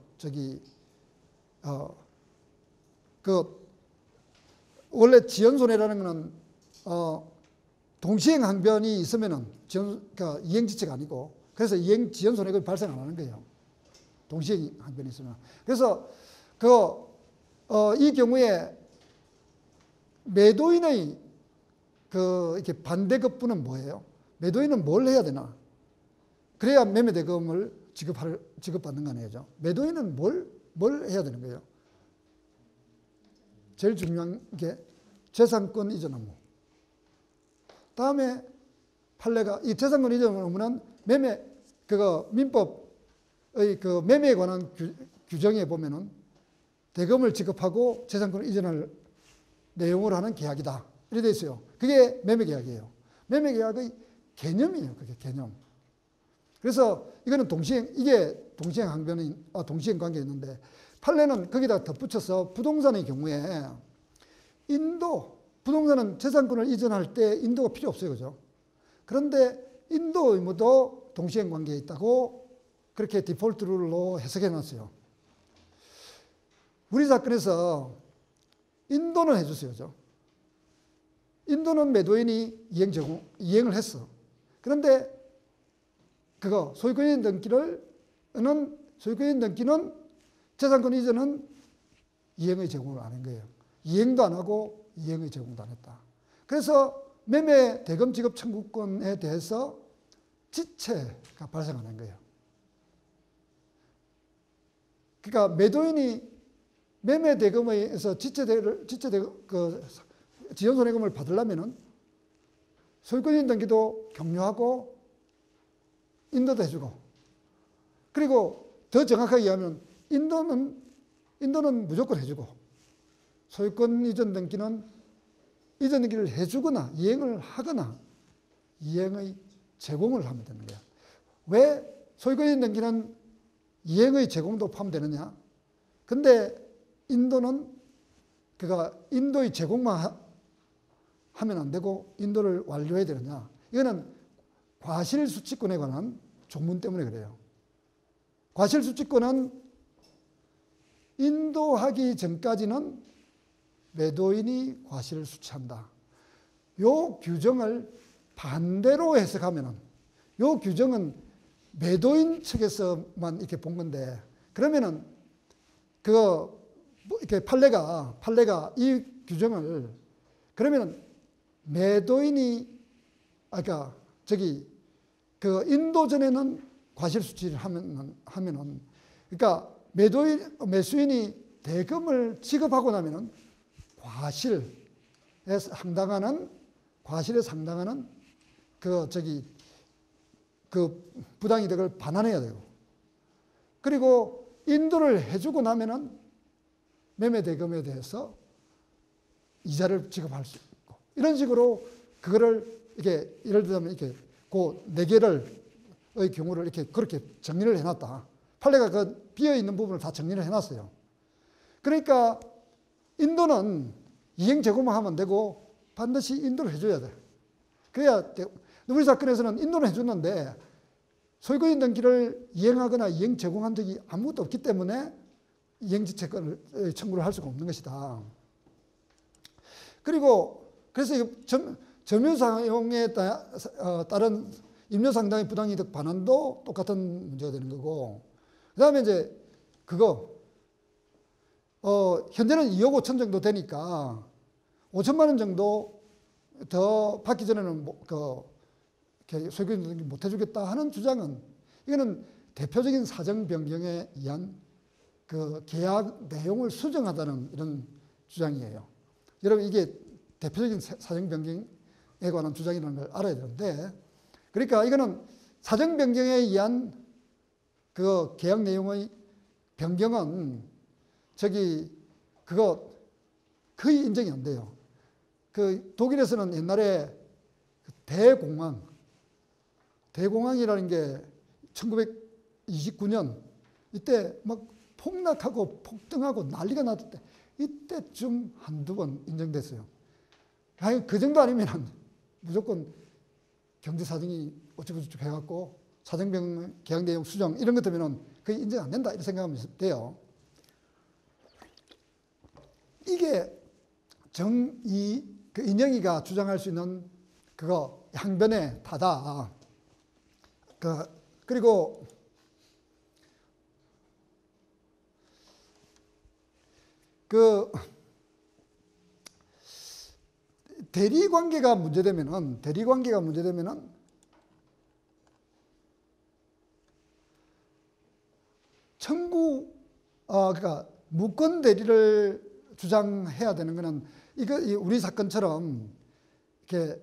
원래 지연손해라는 거는 동시행 항변이 있으면은 그러니까 이행지체가 아니고, 그래서 지연손해금이 발생 안 하는 거예요. 동시행 항변이 있으면. 그래서 이 경우에 매도인의 이렇게 반대급부는 뭐예요? 매도인은 뭘 해야 되나? 그래야 매매대금을 지급받는 거 아니에요? 매도인은 뭘 해야 되는 거예요? 제일 중요한 게 재산권 이전 의무. 다음에 판례가 이 재산권 이전을 보면 매매 그거 민법의 그 매매에 관한 규정에 보면은 대금을 지급하고 재산권을 이전할 내용으로 하는 계약이다. 이렇게 돼 있어요. 그게 매매 계약이에요. 매매 계약의 개념이에요. 그게 개념. 그래서 이거는 이게 동시행 항변인, 동시행 관계에 있는데 판례는 거기다 덧붙여서 부동산의 경우에 부동산은 재산권을 이전할 때 인도가 필요 없어요. 그죠? 그런데 인도 의무도 동시행 관계에 있다고 그렇게 디폴트 룰로 해석해 놨어요. 우리 사건에서 인도는 해줬어요. 그죠? 인도는 매도인이 이행을 했어. 그런데 그거 소유권인 등기는 재산권 이전은 이행의 제공을 안 한 거예요. 이행도 안 하고 이행의 제공도 안 했다. 그래서 매매 대금 지급 청구권에 대해서 지체가 발생하는 거예요. 그러니까 매도인이 매매 대금에서 지연손해금을 받으려면은 소유권인 등기도 격려하고 인도도 해주고, 그리고 더 정확하게 얘기하면 인도는 무조건 해주고 소유권 이전 등기는 이전 등기를 해주거나 이행을 하거나 이행의 제공을 하면 되는 거야. 왜 소유권 이전 등기는 이행의 제공도 포함되느냐? 근데 인도는 인도의 제공만 하면 안 되고 인도를 완료해야 되느냐? 이거는 과실수취권에 관한 조문 때문에 그래요. 과실수취권은 인도하기 전까지는 매도인이 과실을 수취한다. 요 규정을 반대로 해석하면은, 요 규정은 매도인 측에서만 이렇게 본 건데, 그러면은 이렇게 판례가 이 규정을, 그러면은 매도인이 인도 전에는 과실수취를 하면은 그러니까 매수인이 대금을 지급하고 나면은 과실에 상당하는 부당이득을 반환해야 되고, 그리고 인도를 해주고 나면은 매매 대금에 대해서 이자를 지급할 수 있고, 이런 식으로 그거를 이렇게 예를 들자면 이렇게 그 네 개를 의 경우를 이렇게 그렇게 정리를 해놨다. 판례가 그 비어 있는 부분을 다 정리를 해놨어요. 그러니까 인도는 이행 제공만 하면 되고 반드시 인도를 해줘야 돼. 그래야 우리 사건에서는 인도는 해줬는데 소유권 등기를 이행하거나 이행 제공한 적이 아무것도 없기 때문에 이행지체권을 청구를 할 수가 없는 것이다. 그리고 그래서 점유사용에 따른 임료상당의 부당이득 반환도 똑같은 문제가 되는 거고, 그 다음에 이제 현재는 2억 5천 정도 되니까 5천만 원 정도 더 받기 전에는 소유권 등기 못 해주겠다 하는 주장은, 이거는 대표적인 사정 변경에 의한 그 계약 내용을 수정하다는 이런 주장이에요. 여러분, 이게 대표적인 사정 변경에 관한 주장이라는 걸 알아야 되는데, 그러니까 이거는 사정 변경에 의한 그 계약 내용의 변경은 거의 인정이 안 돼요. 독일에서는 옛날에 대공황이라는 게 1929년 이때 막 폭락하고 폭등하고 난리가 났을 때, 이때쯤 한두 번 인정됐어요. 아니, 그 정도 아니면 무조건 경제 사정이 어쩌고저쩌고 해갖고 사정변경 계약 내용 수정 이런 것 때문에 거의 인정 안 된다 이렇게 생각하면 돼요. 이게 인영이가 주장할 수 있는 항변의 타다. 그리고 대리관계가 문제되면은 그러니까 무권 대리를 주장해야 되는 거는 우리 사건처럼 이렇게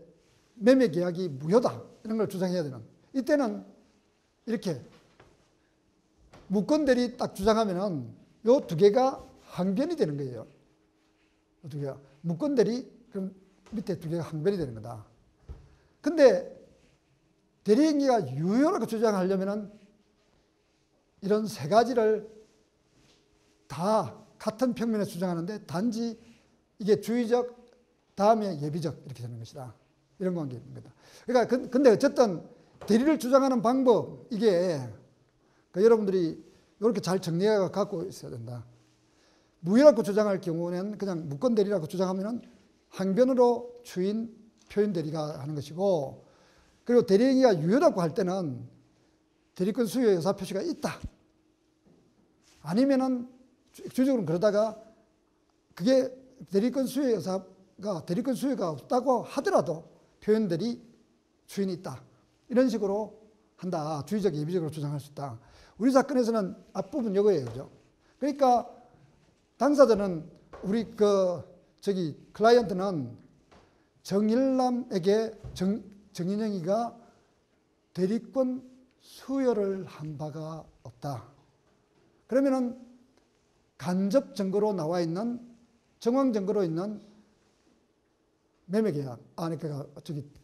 매매 계약이 무효다. 이런 걸 주장해야 되는. 이때는 이렇게 무권대리 딱 주장하면은 요 두 개가 항변이 되는 거예요. 두 개가 무권대리 그럼 밑에 두 개가 항변이 되는 거다. 근데 대리행위가 유효라고 주장하려면은 이런 세 가지를 다 같은 평면에 주장하는데 단지 이게 주의적 다음에 예비적 이렇게 되는 것이다. 이런 관계입니다. 그러니까 근데 어쨌든 대리를 주장하는 방법 이게 그러니까 여러분들이 이렇게 잘 정리해 갖고 있어야 된다. 무효라고 주장할 경우는 그냥 무권 대리라고 주장하면은 항변으로 추인 표현 대리가 하는 것이고, 그리고 대리행위가 유효라고 할 때는 대리권 수요의 의사 표시가 있다. 아니면은 주적으로 그러다가 그게 대리권 수요의 의사가 대리권 수요가 없다고 하더라도 표현 대리 추인이 있다. 이런 식으로 한다. 주의적 예비적으로 주장할 수 있다. 우리 사건에서는 앞부분 이거예요. 그죠? 그러니까 당사자는 우리 클라이언트는 정일남에게 정인영이가 대리권 수여를 한 바가 없다. 그러면은 간접 증거로 나와 있는 정황 증거로 있는 매매계약, 그러니까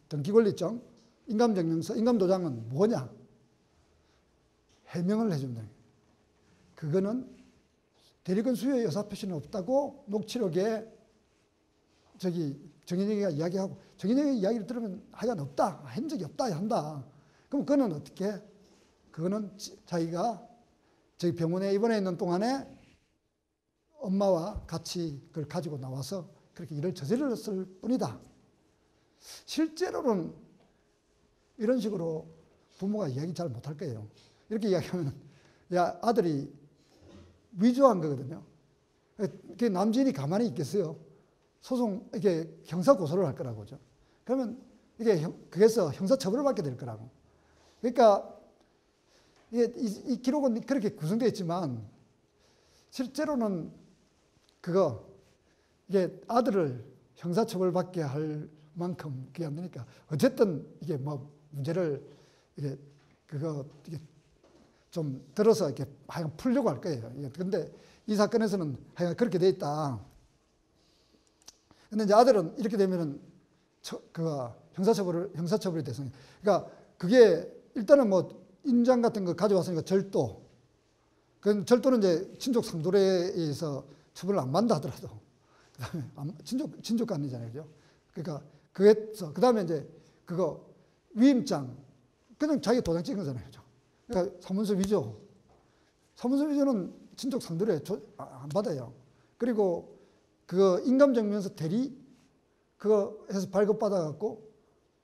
등기권리증, 인감증명서, 인감도장은 뭐냐? 해명을 해준다. 그거는 대리권 수요의 의사표시는 없다고 녹취록에 정인영이가 이야기하고, 정인영의 이야기를 들으면 하여간 없다, 한 적이 없다 한다. 그럼 그거는 어떻게? 그거는 자기가 저희 병원에 입원해 있는 동안에 엄마와 같이 그걸 가지고 나와서 그렇게 일을 저질렀을 뿐이다. 실제로는 이런 식으로 부모가 이야기 잘 못할 거예요. 이렇게 이야기하면 야, 아들이 위조한 거거든요. 그 남진이 가만히 있겠어요? 소송, 이게 형사 고소를 할 거라고죠. 그러면 이게 그래서 형사 처벌을 받게 될 거라고. 그러니까 이 기록은 그렇게 구성되어 있지만 실제로는 이게 아들을 형사 처벌 받게 할 만큼 그게 안 되니까 어쨌든 이게 뭐 문제를 이게 좀 들어서 이렇게 하여간 풀려고 할 거예요. 근데 이 사건에서는 하여간 그렇게 돼 있다. 근데 이제 아들은 이렇게 되면은 형사처벌이 대상이. 그러니까 그게 일단은 뭐 인장 같은 거 가져왔으니까 절도. 그 절도는 이제 친족 상돌에 의해서 처벌을 안 받는다 하더라도 그다음에 친족간이잖아요, 그죠? 그러니까 그 다음에 이제 위임장 그냥 자기 도장 찍은 거잖아요, 그죠? 그러니까 사문서 위조는 친족 상돌에 안 받아요. 그리고 인감증명서 대리 그거 해서 발급받아 갖고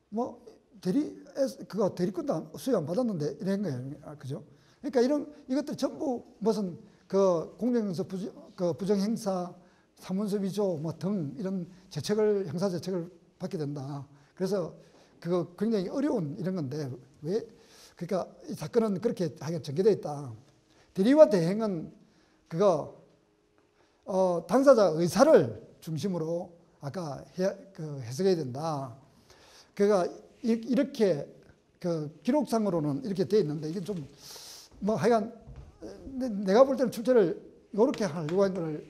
뭐 대리권도 수여 안 받았는데 이런 거예요, 그죠? 그러니까 이것들 전부 무슨 공정영서 부정행사, 사문서 위조 뭐 등 이런 형사 재책을 받게 된다. 그래서 그거 굉장히 어려운 이런 건데 그러니까 이 사건은 그렇게 하여간 전개되어 있다. 대리와 대행은 당사자 의사를 중심으로 아까 해석해야 된다. 이렇게 기록상으로는 이렇게 되어 있는데 이게 좀 뭐 하여간 내가 볼 때는 출제를 이렇게 하려고 한 걸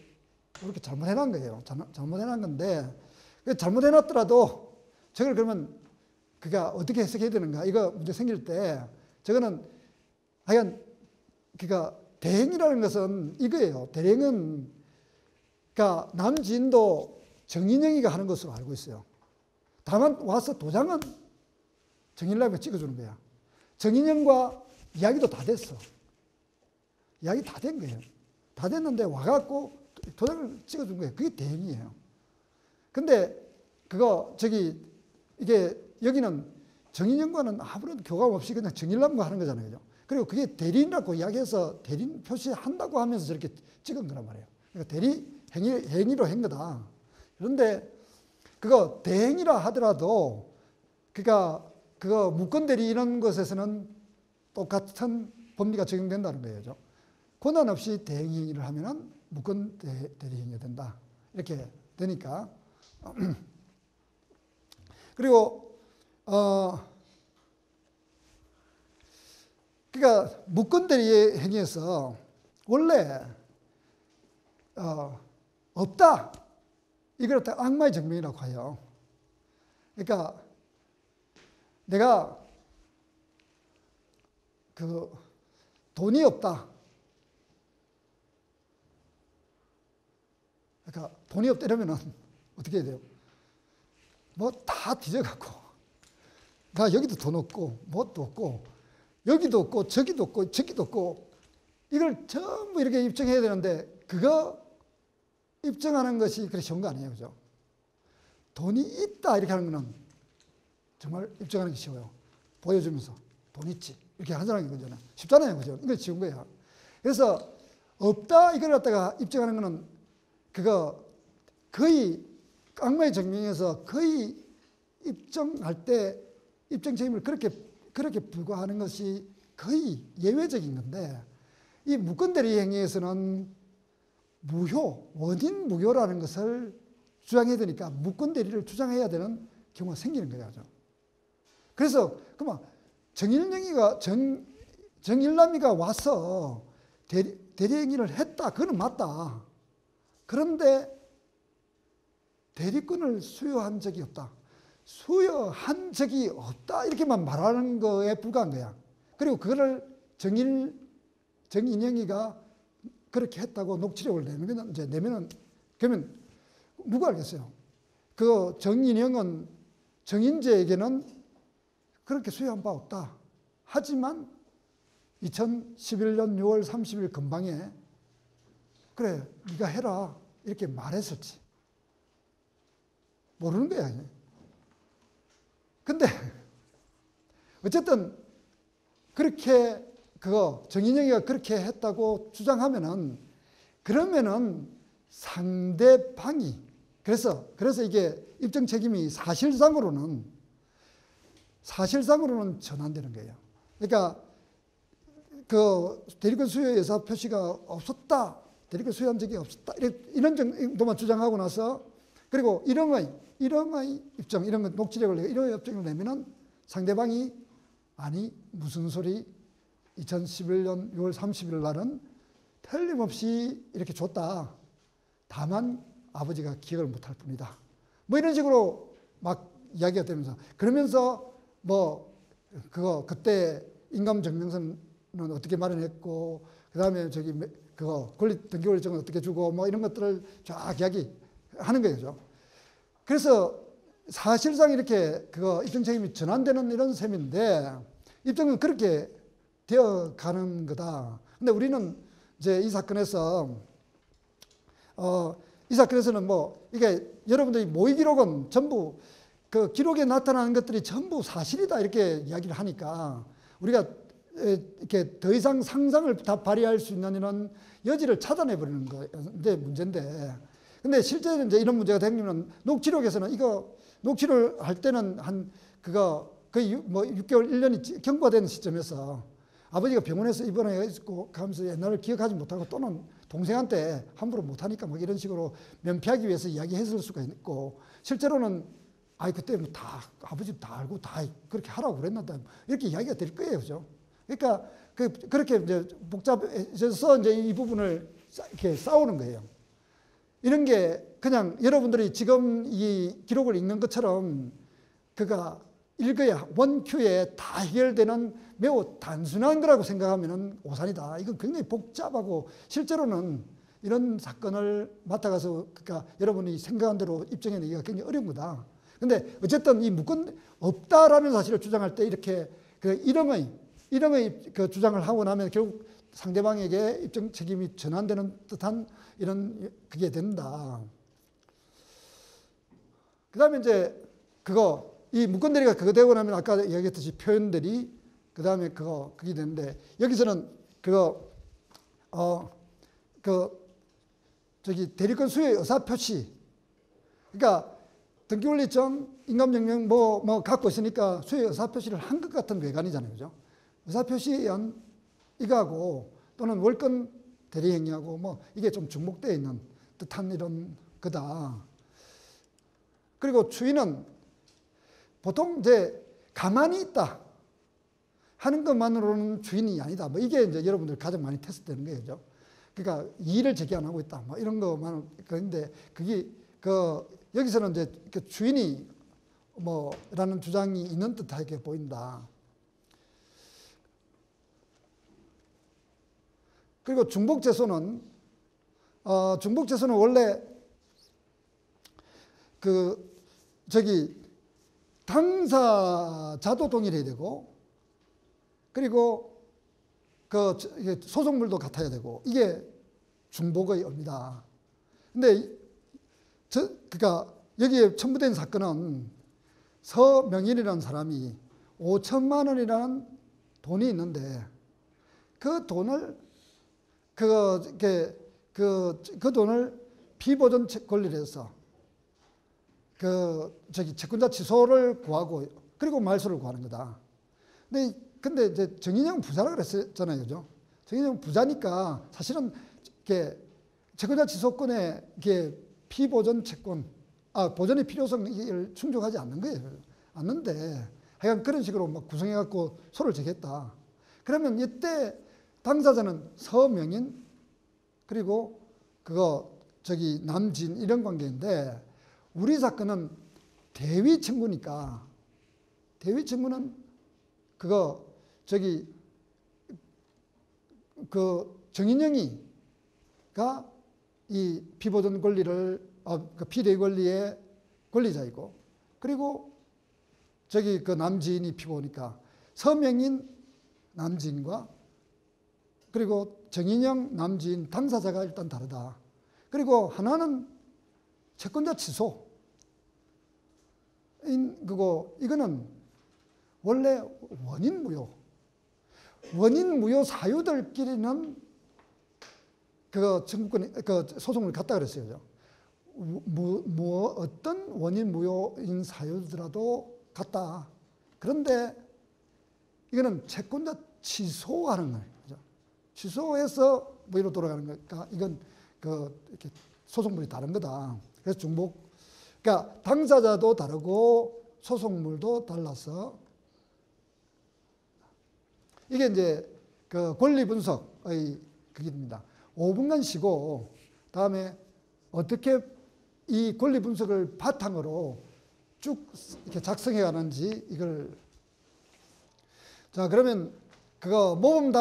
이렇게 잘못해놓은 거예요. 잘못해놓은 건데 잘못해놨더라도 저걸 그러면 그가 어떻게 해석해야 되는가? 이거 문제 생길 때 저거는 하여간 대행이라는 것은 이거예요. 대행은 그러니까 남지인도 정인영이가 하는 것으로 알고 있어요. 다만 와서 도장은 정인영이가 찍어주는 거야. 정인영과 이야기도 다 됐어. 이야기 다 된 거예요. 다 됐는데 와갖고 도장을 찍어준 거예요. 그게 대행이에요. 근데 이게 여기는 정인영과는 아무런 교감 없이 그냥 정일남과 하는 거잖아요. 그죠? 그리고 그게 대리인이라고 이야기해서 대리인 표시한다고 하면서 저렇게 찍은 거란 말이에요. 그러니까 행위로 한 거다. 그런데 대행이라 하더라도 무권 대리 이런 것에서는 똑같은 법리가 적용된다는 거예요. 권한 없이 대행행위를 하면은 무권 대리행위가 된다. 이렇게 되니까. 그리고 그러니까 무건대리의 행위에서 원래 없다. 이걸 갖다 악마의 증명이라고 해요. 그러니까 내가 그 돈이 없다. 그러니까 돈이 없다 이러면은 어떻게 해야 돼요? 뭐 다 뒤져갖고 나 여기도 돈 없고 뭣도 없고 여기도 없고 저기도 없고 저기도 없고 이걸 전부 이렇게 입증해야 되는데 그거 입증하는 것이 그렇게 쉬운 거 아니에요. 그죠? 돈이 있다 이렇게 하는 거는 정말 입증하는 게 쉬워요. 보여주면서 돈 있지 이렇게 하자는 거잖아요. 쉽잖아요. 그죠? 이거 쉬운 거야. 그래서 없다 이걸 갖다가 입증하는 거는 그거 거의 악마의 증명에서 거의 입증할 때 입증 책임을 그렇게 부과하는 것이 거의 예외적인 건데 이 무건대리 행위에서는 무효, 원인 무효라는 것을 주장해야 되니까 무건대리를 주장해야 되는 경우가 생기는 거예요. 그래서 그만 정일남이가 와서 대리 행위를 했다. 그건 맞다. 그런데 대리권을 수여한 적이 없다. 수여한 적이 없다. 이렇게만 말하는 거에 불과한 거야. 그리고 그거를 정인영이가 그렇게 했다고 녹취록을 내면은 그러면 누가 알겠어요? 그 정인영은 정인재에게는 그렇게 수여한 바 없다. 하지만 2011년 6월 30일 근방에 그래 네가 해라 이렇게 말했을지 모르는 거야. 근데 어쨌든 그렇게 정인영이가 그렇게 했다고 주장하면은 그러면은 상대방이 그래서 이게 입증 책임이 사실상으로는 전환되는 거예요. 그러니까 그 대리권 수여 의사 표시가 없었다. 대리권 수여한 적이 없었다. 이런 정도만 주장하고 나서 그리고 일형의 입증, 이런 녹취록을 내고 일형의 입증을 내면은 상대방이 아니 무슨 소리 2011년 6월 30일 날은 틀림없이 이렇게 줬다. 다만 아버지가 기억을 못할 뿐이다. 뭐 이런 식으로 막 이야기가 되면서 그러면서 뭐 그때 인감증명서는 어떻게 마련했고 그다음에 권리 등기권리증은 어떻게 주고 뭐 이런 것들을 쫙 이야기하는 거죠. 그래서 사실상 이렇게 입증 책임이 전환되는 이런 셈인데 입증은 그렇게 되어 가는 거다. 근데 우리는 이제 이 사건에서는 뭐 이게 여러분들이 모의 기록은 전부 그 기록에 나타나는 것들이 전부 사실이다 이렇게 이야기를 하니까 우리가 이렇게 더 이상 상상을 다 발휘할 수 있는 이런 여지를 차단해 버리는 건데 문제인데 근데 실제로 이제 이런 문제가 생기면 녹취록에서는 이거 녹취를 할 때는 거의 뭐 6개월 1년이 경과된 시점에서 아버지가 병원에서 입원해 있고 가면서 옛날을 기억하지 못하고 또는 동생한테 함부로 못하니까 뭐 이런 식으로 면피하기 위해서 이야기했을 수가 있고 실제로는 그때 뭐 다 아버지 다 알고 다 그렇게 하라고 그랬는데 이렇게 이야기가 될 거예요, 그죠? 그러니까 그렇게 이제 복잡해져서 이제 이 부분을 이렇게 싸우는 거예요. 이런 게 그냥 여러분들이 지금 이 기록을 읽는 것처럼 그가 읽어야 원큐에 다 해결되는 매우 단순한 거라고 생각하면 오산이다. 이건 굉장히 복잡하고 실제로는 이런 사건을 맡아가서 그러니까 여러분이 생각한 대로 입증해내기가 굉장히 어려운 거다. 근데 어쨌든 이 무건 없다라는 사실을 주장할 때 이렇게 일형의 주장을 하고 나면 결국 상대방에게 입증 책임이 전환되는 듯한 이런 그게 된다. 그 다음에 이제 이 무건대리가 그거 되고 나면 아까 이야기했듯이 표현들이 그 다음에 그게 되는데 여기서는 대리권 수요의 의사표시. 그러니까 등기권리증, 인감증명 뭐 갖고 있으니까 수요의 의사표시를 한 것 같은 외관이잖아요. 그죠? 의사표시에 의한 이거하고 또는 월권 대리행위하고 뭐 이게 좀 중복되어 있는 듯한 이런 거다. 그리고 추인은 보통 이제 가만히 있다 하는 것만으로는 주인이 아니다. 뭐 이게 이제 여러분들 가장 많이 테스트되는 거죠. 그러니까 이의를 제기 안 하고 있다. 뭐 이런 것만. 그런데 그게 여기서는 이제 그 주인이 뭐라는 주장이 있는 듯하게 보인다. 그리고 중복재소는 원래 당사자도 동일해야 되고, 그리고 소송물도 같아야 되고, 이게 중복의 의미다. 근데 그러니까 여기에 첨부된 사건은 서명인이라는 사람이 5천만 원이라는 돈이 있는데, 그 돈을 피보존 권리를 해서 채권자 취소를 구하고, 그리고 말소를 구하는 거다. 근데 이제 정인영은 부자라고 그랬잖아요. 그죠? 정인영은 부자니까 사실은 채권자 취소권에 피보존 채권, 보존의 필요성을 충족하지 않는 거예요. 않는데, 하여간 그런 식으로 막 구성해갖고 소를 제기했다. 그러면 이때 당사자는 서명인, 그리고 남진, 이런 관계인데, 우리 사건은 대위 청구니까, 대위 청구는 정인영이가 이 피보존 권리를, 피대위 권리의 권리자이고, 그리고 남지인이 피고니까 서명인 남지인과 그리고 정인영 남지인 당사자가 일단 다르다. 그리고 하나는 채권자 취소인 거고, 이거는 원래 원인 무효 사유들끼리는 소송을 갖다 그랬어요. 어떤 원인 무효인 사유더라도 같다. 그런데 이거는 채권자 취소하는 거예요. 그죠? 취소해서 이로 돌아가는 거니까 이건 이렇게 소송물이 다른 거다. 그래서 그러니까 당사자도 다르고 소송물도 달라서, 이게 이제 권리 분석의 그게입니다. 5분간 쉬고 다음에 어떻게 이 권리 분석을 바탕으로 쭉 이렇게 작성해 가는지, 이걸. 자, 그러면 모범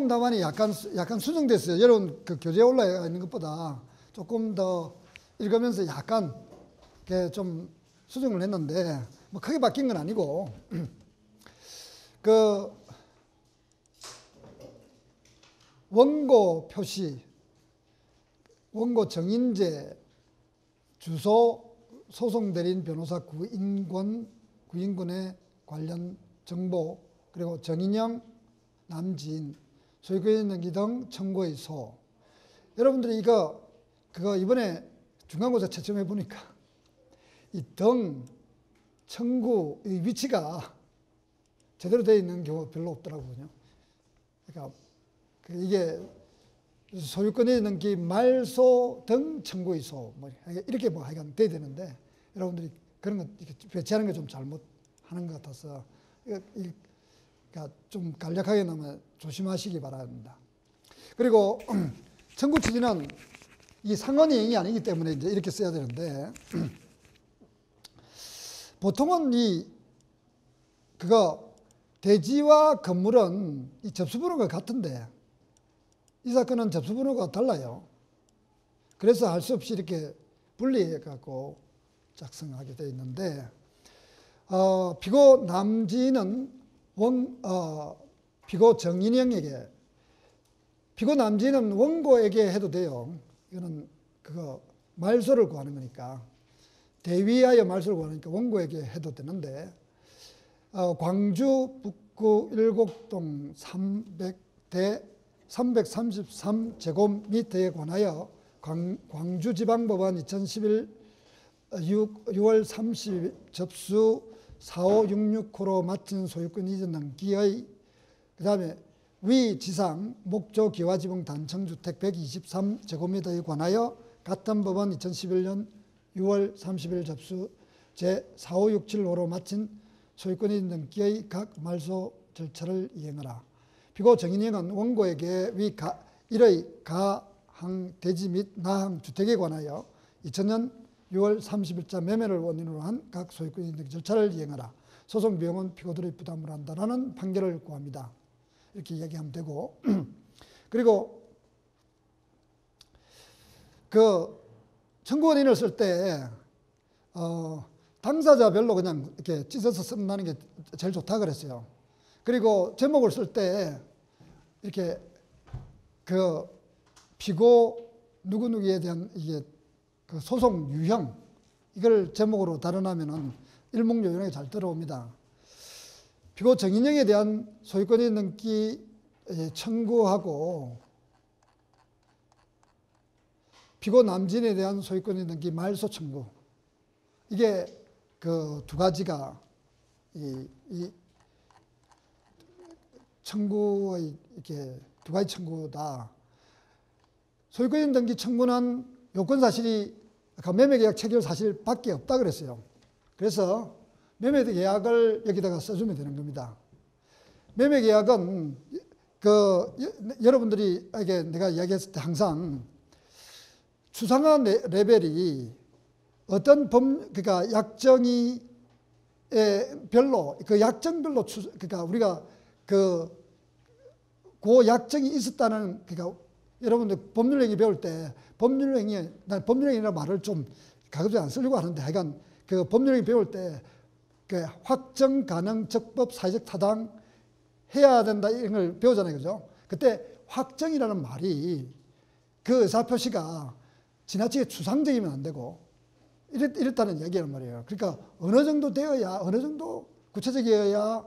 답안이 약간 수정됐어요. 여러분 교재에 올라가 있는 것보다 조금 더 읽으면서 약간 좀 수정을 했는데, 뭐 크게 바뀐 건 아니고, 원고 표시, 원고 정인제, 주소, 소송대리인 변호사 구인권의 관련 정보, 그리고 정인영, 남지인, 소유권 등기 등 청구의 소. 여러분들이 그거 이번에 중간고사 채점해 보니까 이 등 청구의 위치가 제대로 되어 있는 경우가 별로 없더라고요. 그러니까 이게 소유권이 있는 기 말소 등 청구의 소, 이렇게 하여간 돼야 되는데, 여러분들이 그런 거 배치하는 게 좀 잘못하는 것 같아서, 그러니까 좀 간략하게 나면 조심하시기 바랍니다. 그리고 청구 취지는 이 상언이행이 아니기 때문에 이제 이렇게 써야 되는데, 보통은 대지와 건물은 이 접수번호가 같은데, 이 사건은 접수번호가 달라요. 그래서 할 수 없이 이렇게 분리해 갖고 작성하게 되어 있는데, 피고 남지인은 피고 정인영에게, 피고 남지인은 원고에게 해도 돼요. 이거는 말소를 구하는 거니까, 대위하여 말소를 구하니까 원고에게 해도 되는데, 광주 북구 일곡동 333제곱미터에 관하여 광주지방법원 2011 6월 30 접수 4566호로 마친 소유권 이전 등기의, 그 다음에 위 지상 목조 기와지붕 단층주택 123제곱미터에 관하여 같은 법원 2011년 6월 30일 접수 제4567호로 마친 소유권이 등기의 각 말소 절차를 이행하라. 피고 정인영은 원고에게 위 1의 가항 대지 및 나항 주택에 관하여 2000년 6월 30일자 매매를 원인으로 한 각 소유권 등기 절차를 이행하라. 소송 비용은 피고들의 부담을 한다라는 판결을 구합니다. 이렇게 이야기하면 되고 그리고 그 청구원인을 쓸 때 당사자별로 그냥 이렇게 찢어서 쓴다는 게 제일 좋다 그랬어요. 그리고 제목을 쓸 때 이렇게 그 피고 누구누구에 대한 이게 그 소송 유형 이걸 제목으로 다뤄나면은 일목요연하게 잘 들어옵니다. 피고 정인영에 대한 소유권이 등기 청구하고 피고 남진에 대한 소유권이 등기 말소 청구 이게 그 두 가지가 이 청구의 이렇게 두 가지 청구다. 소유권 등기 청구는 요건 사실이 매매계약 체결 사실밖에 없다 그랬어요. 그래서 매매계약을 여기다가 써주면 되는 겁니다. 매매계약은 여러분들이 이게 내가 이야기했을 때 항상 추상화 레벨이 어떤 그러니까 약정이 별로 그 약정별로 그러니까 우리가 그 약정이 있었다는 그러니까 여러분들 법률행위 배울 때 난 법률행위라는 말을 좀 가급적 안 쓰려고 하는데 하여간 그 법률행위 배울 때 그 확정 가능 적법 사회적 타당 해야 된다 이런 걸 배우잖아요, 그죠? 그때 확정이라는 말이 그 의사표시가 지나치게 추상적이면 안 되고 이랬다는 얘기란 말이에요. 그러니까 어느 정도 되어야 어느 정도 구체적이어야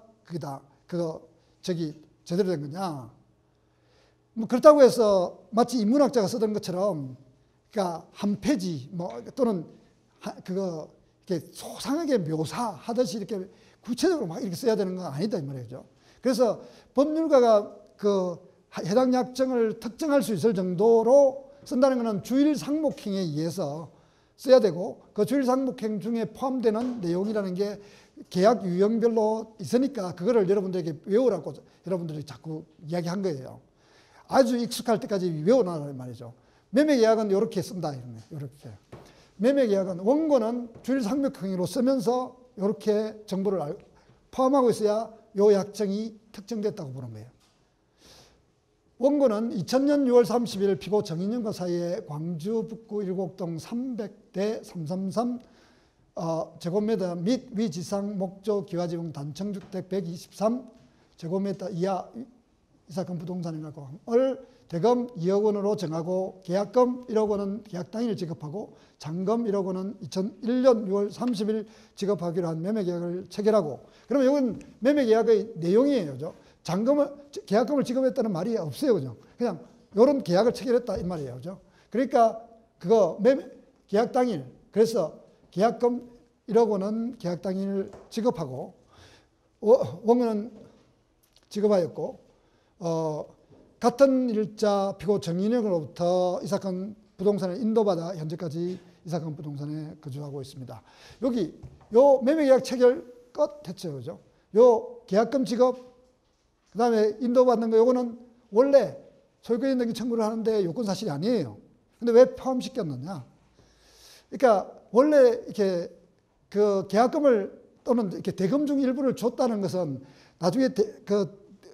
제대로 된 거냐. 뭐 그렇다고 해서 마치 인문학자가 쓰던 것처럼 그러니까 한 페이지 또는 이렇게 소상하게 묘사하듯이 이렇게 구체적으로 막 이렇게 써야 되는 건 아니다 이 말이죠. 그래서 법률가가 그 해당 약정을 특정할 수 있을 정도로 쓴다는 것은 주일 상목행에 의해서 써야 되고 그 주일 상목행 중에 포함되는 내용이라는 게 계약 유형별로 있으니까 그거를 여러분들에게 외우라고 여러분들이 자꾸 이야기한 거예요. 아주 익숙할 때까지 외워놔란 말이죠. 매매계약은 이렇게 쓴다. 이렇게. 매매계약은 원고는 주일 상목행위로 쓰면서 이렇게 정보를 포함하고 있어야 이 약정이 특정됐다고 보는 거예요. 원고는 2000년 6월 30일 피고 정인영과 사이에 광주 북구 일곡동 300대 333 제곱미터 및 위지상 목조 기와지붕 단층주택 123 제곱미터 이하 이 사건 부동산을 대금 2억 원으로 정하고 계약금 1억 원은 계약 당일 지급하고 잔금 1억 원은 2001년 6월 30일 지급하기로 한 매매계약을 체결하고 그러면 이건 매매계약의 내용이에요. 그죠? 계약금을 지급했다는 말이 없어요. 그죠? 그냥 이런 계약을 체결했다 이 말이에요. 그죠? 그러니까 계약 당일 그래서 계약금 1억 원은 계약 당일 지급하고 원고는 지급하였고 같은 일자 피고 정인영으로부터 이 사건 부동산을 인도받아 현재까지 이 사건 부동산에 거주하고 있습니다. 여기 요 매매계약 체결 끝 했죠. 그죠? 요 계약금 지급 그 다음에 인도받는 거 요거는 원래 소유권 등기 청구를 하는데 요건 사실이 아니에요. 근데 왜 포함시켰느냐? 그러니까 원래 이렇게 그 계약금을 또는 이렇게 대금 중 일부를 줬다는 것은 나중에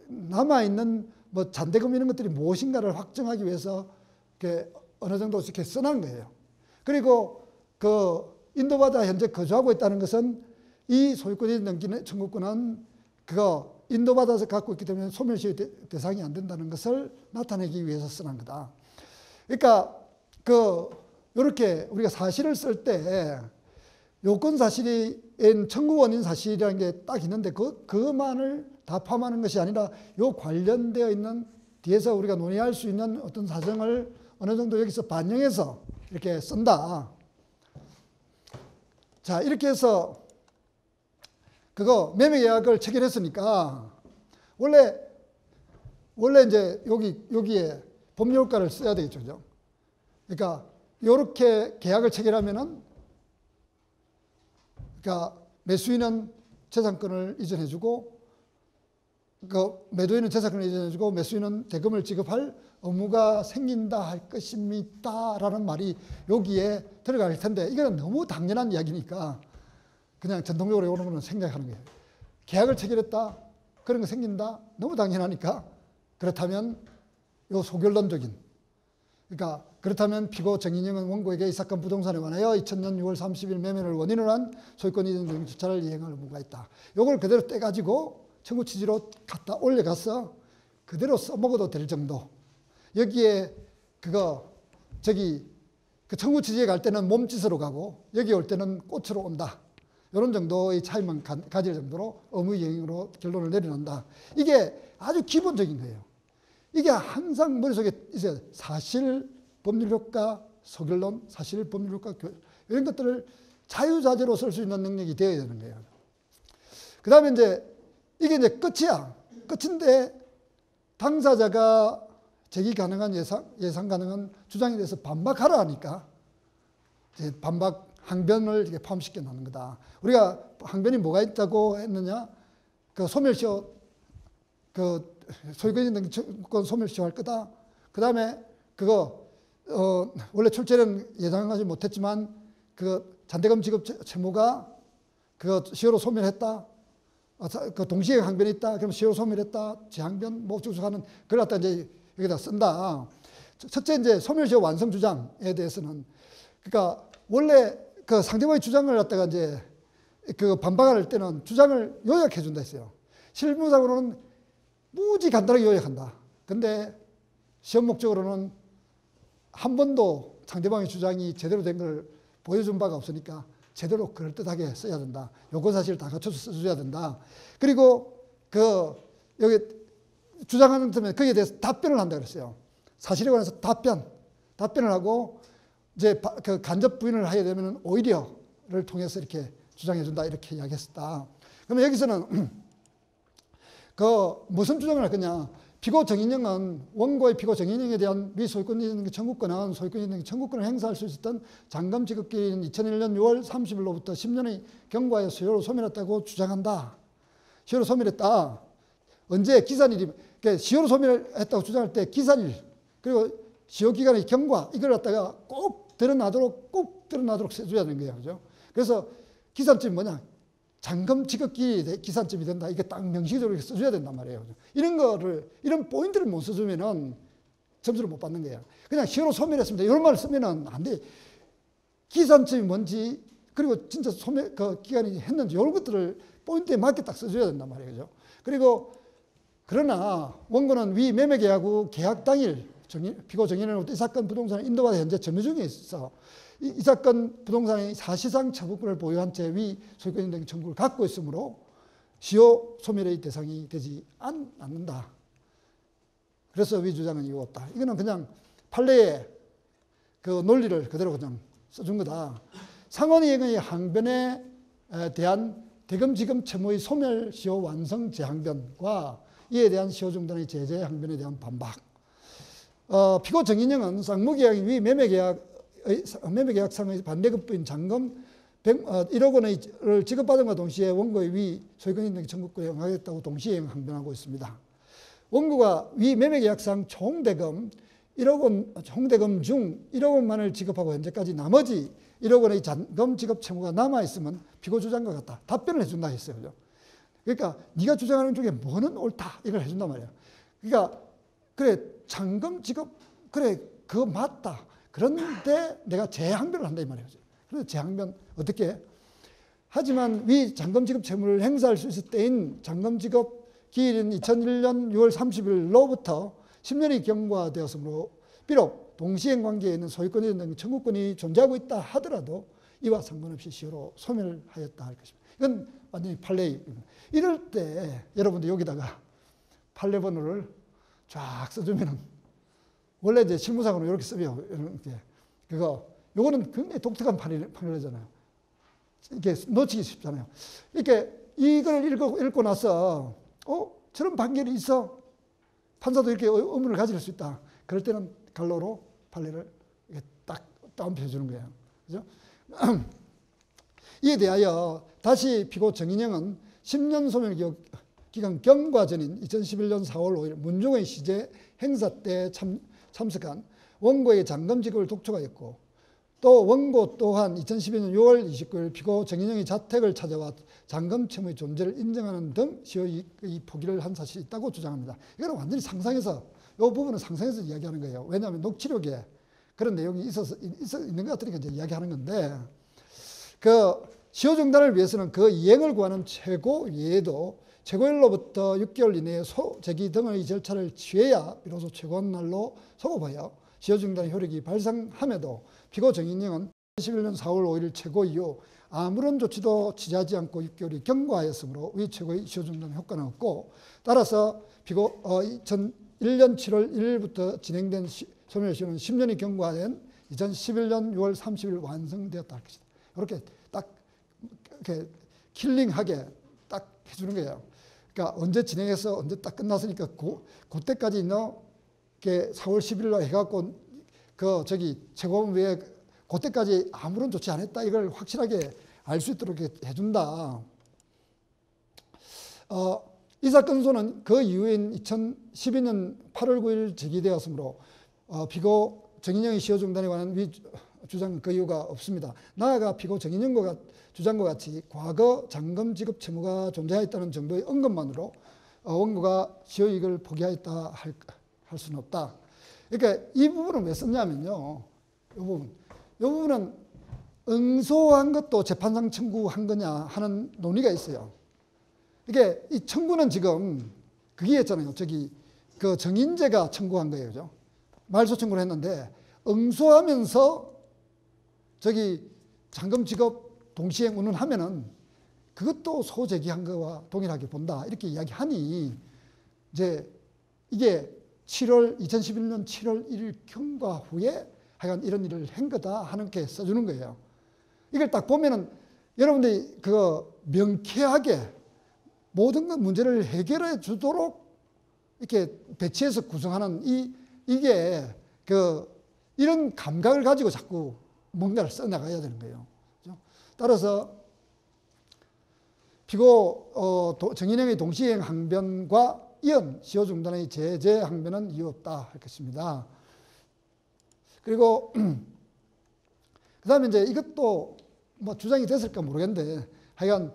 남아있는 뭐 잔대금 이런 것들이 무엇인가를 확정하기 위해서 이렇게 어느 정도 이렇게 써놓은 거예요. 그리고 그 인도받아 현재 거주하고 있다는 것은 이 소유권 등기 청구권은 그거 인도받아서 갖고 있기 때문에 소멸시효 대상이 안 된다는 것을 나타내기 위해서 쓰는 거다. 그러니까 이렇게 우리가 사실을 쓸 때 요건 사실인 청구 원인 사실이라는 게 딱 있는데 그만을 다 포함하는 것이 아니라 요 관련되어 있는 뒤에서 우리가 논의할 수 있는 어떤 사정을 어느 정도 여기서 반영해서 이렇게 쓴다. 자, 이렇게 해서 매매계약을 체결했으니까 원래 이제 여기에 법률가를 써야 되겠죠. 그죠? 그러니까 이렇게 계약을 체결하면은 그러니까 매수인은 재산권을 이전해주고 그 매도인은 재산권을 이전해주고 매수인은 대금을 지급할 의무가 생긴다 할 것입니다 라는 말이 여기에 들어갈 텐데 이거는 너무 당연한 이야기니까 그냥 전통적으로 오는 거는 생략하는 거예요. 계약을 체결했다 그런 거 생긴다 너무 당연하니까 그렇다면 요 소결론적인 그러니까 그렇다면 피고 정인영은 원고에게 이 사건 부동산에 관하여 2000년 6월 30일 매매를 원인으로 한 소유권 이전 등 절차를 이행할 의무가 있다. 요걸 그대로 떼가지고 청구 취지로 갖다 올려가서 그대로 써먹어도 될 정도. 여기에 그 청구 취지에 갈 때는 몸짓으로 가고 여기 올 때는 꽃으로 온다. 이런 정도의 차이만 가질 정도로 의무 이행으로 결론을 내려놓는다. 이게 아주 기본적인 거예요. 이게 항상 머릿속에 있어야 돼. 사실, 법률 효과, 소결론, 사실, 법률 효과, 이런 것들을 자유자재로 쓸 수 있는 능력이 되어야 되는 거예요. 그 다음에 이게 이제 끝이야. 끝인데 당사자가 제기 가능한 예상 가능한 주장에 대해서 반박하라 하니까 이제 반박 항변을 이렇게 포함시켜 놓는 거다. 우리가 항변이 뭐가 있다고 했느냐? 그 소멸시효, 그 소유권 등 청구권 소멸시효할 거다. 그 다음에 원래 출제는 예상하지 못했지만 그 잔대금 지급 채무가 시효로 소멸했다. 그 동시에 항변이 있다. 그럼 시효 소멸했다. 재항변 뭐 주소하는 그걸 갖다 이제 여기다 쓴다. 첫째 이제 소멸시효 완성 주장에 대해서는 그러니까 원래 그 상대방의 주장을 갖다가 이제 그 반박할 때는 주장을 요약해 준다 했어요. 실무상으로는 무지 간단하게 요약한다. 근데 시험 목적으로는 한 번도 상대방의 주장이 제대로 된 걸 보여준 바가 없으니까 제대로 그럴듯하게 써야 된다. 요건 사실 다 갖춰서 써줘야 된다. 그리고 여기 주장하는 때문에 거기에 대해서 답변을 한다 그랬어요. 사실에 관해서 답변을 하고 이제 그 간접 부인을 하게 되면 오히려를 통해서 이렇게 주장해 준다 이렇게 이야기했었다. 그러면 여기서는 무슨 주장을 할 거냐? 피고 정인영은 원고의 피고 정인영에 대한 미소유권 이전 청구권은 소유권 이전 청구권을 행사할 수 있었던 잔금 지급기일인 2001년 6월 30일로부터 10년의 경과에 시효로 소멸했다고 주장한다. 시효로 소멸했다. 언제? 기산일이. 그러니까 시효로 소멸했다고 주장할 때 기산일 그리고 시효 기간의 경과 이걸 갖다가 꼭 드러나도록 써줘야 되는 거예요. 그죠? 그래서 기산점이 뭐냐? 잔금 지급기 기산점이 된다. 이게 딱 명시적으로 써줘야 된단 말이에요. 이런 포인트를 못 써주면은 점수를 못 받는 거예요. 그냥 시효로 소멸했습니다. 이런 말을 쓰면은 안 돼. 기산점이 뭔지, 그리고 진짜 기간이 했는지, 이런 것들을 포인트에 맞게 딱 써줘야 된단 말이에요. 그리고, 그러나, 원고는 위 매매계약 후 계약 당일, 피고 정인으로부터 이 사건 부동산을 인도받아 현재 점유 중에 있어. 이 사건 부동산의 사실상 처분권을 보유한 채 위 소유권 인정 청구를 갖고 있으므로 시효 소멸의 대상이 되지 않는다. 그래서 위 주장은 이유 없다. 이거는 그냥 판례의 그 논리를 그대로 그냥 써준 거다. 상원이행의 항변에 대한 대금 지급 채무의 소멸 시효 완성 재항변과 이에 대한 시효 중단의 제재 항변에 대한 반박. 피고 정인영은 쌍무계약의 위 매매계약상의 반대급부인 잔금 1억 원을 지급받은과 동시에 원고의 위 소유권 인정 청구권에 응하겠다고 동시에 항변하고 있습니다. 원고가 위 매매계약상 총대금 1억 원, 총대금 중 1억 원만을 지급하고 현재까지 나머지 1억 원의 잔금 지급 채무가 남아있으면 피고 주장과 같다. 답변을 해준다 했어요. 그죠? 그러니까 네가 주장하는 중에 뭐는 옳다 이걸 해준단 말이에요. 그러니까 그래 잔금 지급 그래 그거 맞다. 그런데 내가 재항변을 한다 이 말이에요. 그래서 재항변 어떻게? 하지만 위 잔금 지급 채무를 행사할 수 있을 때인 잔금 지급 기일인 2001년 6월 30일로부터 10년이 경과되었으므로 비록 동시행 관계에 있는 소유권 이전 청구권이 존재하고 있다 하더라도 이와 상관없이 시효로 소멸하였다 할 것입니다. 이건 완전히 판례입니다. 이럴 때 여러분들 여기다가 판례 번호를 쫙 써주면은 원래 이제 실무상으로 이렇게 쓰면 이렇게 요거는 굉장히 독특한 판례잖아요. 이렇게 놓치기 쉽잖아요. 이렇게 이걸 읽고 나서 저런 판결이 있어. 판사도 이렇게 의문을 가질 수 있다. 그럴 때는 갈로로 판례를 이렇게 딱 다운표 주는 거예요. 그죠? 이에 대하여 다시 피고 정인영은 10년 소멸 기간 경과 전인 2011년 4월 5일 문중의 시제 행사 때 참석한 원고의 잔금 지급을 독촉하였고 또 원고 또한 2012년 6월 29일 피고 정인영의 자택을 찾아와 잔금 채무의 존재를 인정하는 등 시효의 포기를 한 사실이 있다고 주장합니다. 이거는 완전히 상상해서 이 부분은 상상해서 이야기하는 거예요. 왜냐하면 녹취록에 그런 내용이 있는 것 같으니까 이제 이야기하는 건데 그 시효중단을 위해서는 그 이행을 구하는 최고 외에도 최고일로부터 6개월 이내에 소제기 등의 절차를 취해야 비로소 최고한날로 소급하여 시효중단의 효력이 발생함에도 피고 정인영은 2011년 4월 5일 최고 이후 아무런 조치도 취하지 않고 6개월이 경과하였으므로 의 최고의 시효중단 효과는 없고 따라서 피고 2001년 7월 1일부터 진행된 소멸시효는 10년이 경과된 2011년 6월 30일 완성되었다 할 것이다. 이렇게 딱 이렇게 킬링하게 딱 해주는 거예요. 그러니까 언제 진행해서 언제 딱 끝났으니까 그때까지 너 4월 10일로 해갖고 그 최고원 외에 그때까지 아무런 조치 안 했다 이걸 확실하게 알 수 있도록 해준다. 이 사건소는 그 이후인 2012년 8월 9일 제기되었으므로 피고 정인영의 시효중단에 관한 위 주장 그 이유가 없습니다. 나아가 피고 정인영과 주장과 같이 과거 잔금 지급 채무가 존재하였다는 정도의 언급만으로 원고가 시효이익을 포기하였다 할 수는 없다. 그러니까 이 부분은 왜 썼냐면요. 이 부분은 응소한 것도 재판상 청구한 거냐 하는 논의가 있어요. 이게 이 청구는 지금 그게 있잖아요. 그 정인재가 청구한 거예요. 그죠? 말소 청구를 했는데 응소하면서 잔금 지급 동시에 운운하면은 그것도 소제기한 거와 동일하게 본다. 이렇게 이야기하니 이제 이게 2011년 7월 1일 경과 후에 하여간 이런 일을 한 거다 하는 게 써주는 거예요. 이걸 딱 보면은 여러분들이 명쾌하게 모든 문제를 해결해 주도록 이렇게 배치해서 구성하는 이게 이런 감각을 가지고 자꾸 뭔가를 써나가야 되는 거예요. 그렇죠? 따라서 피고 정인영의 동시행 항변과 이은 시효중단의 제재 항변은 이유 없다 할 것입니다. 그리고 그 다음에 이제 이것도 뭐 주장이 됐을까 모르겠는데 하여간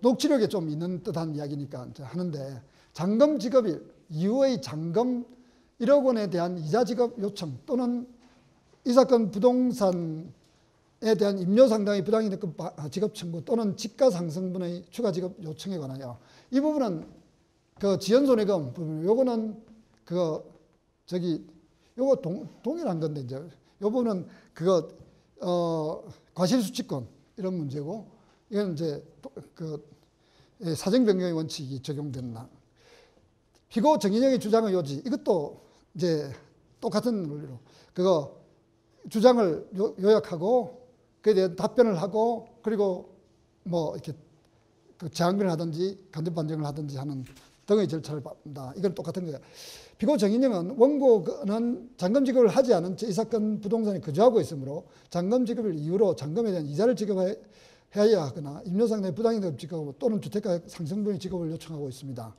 녹취록에 좀 있는 듯한 이야기니까 이제 하는데 잔금 지급일 이후의 잔금 1억 원에 대한 이자 지급 요청 또는 이 사건 부동산에 대한 임료 상당의 부당이득금 지급 청구 또는 지가 상승분의 추가 지급 요청에 관하여 이 부분은 지연손해금 부분 요거는 요거 동일한 건데 이제 요 부분은 과실수취권 이런 문제고 이건 이제 사정 변경의 원칙이 적용된다. 피고 정인영의 주장의 요지 이것도 이제 똑같은 논리로 주장을 요약하고 그에 대한 답변을 하고 그리고 뭐 이렇게 재항변을 하든지 간접 반증을 하든지 하는 등의 절차를 밟는다. 이건 똑같은 거예요. 피고 정인영은 원고는 잔금 지급을 하지 않은 이 사건 부동산에 거주하고 있으므로 잔금 지급을 이유로 잔금에 대한 이자를 지급해야 하거나 임료상당의 부당이득 지급 또는 주택가 상승분의 지급을 요청하고 있습니다.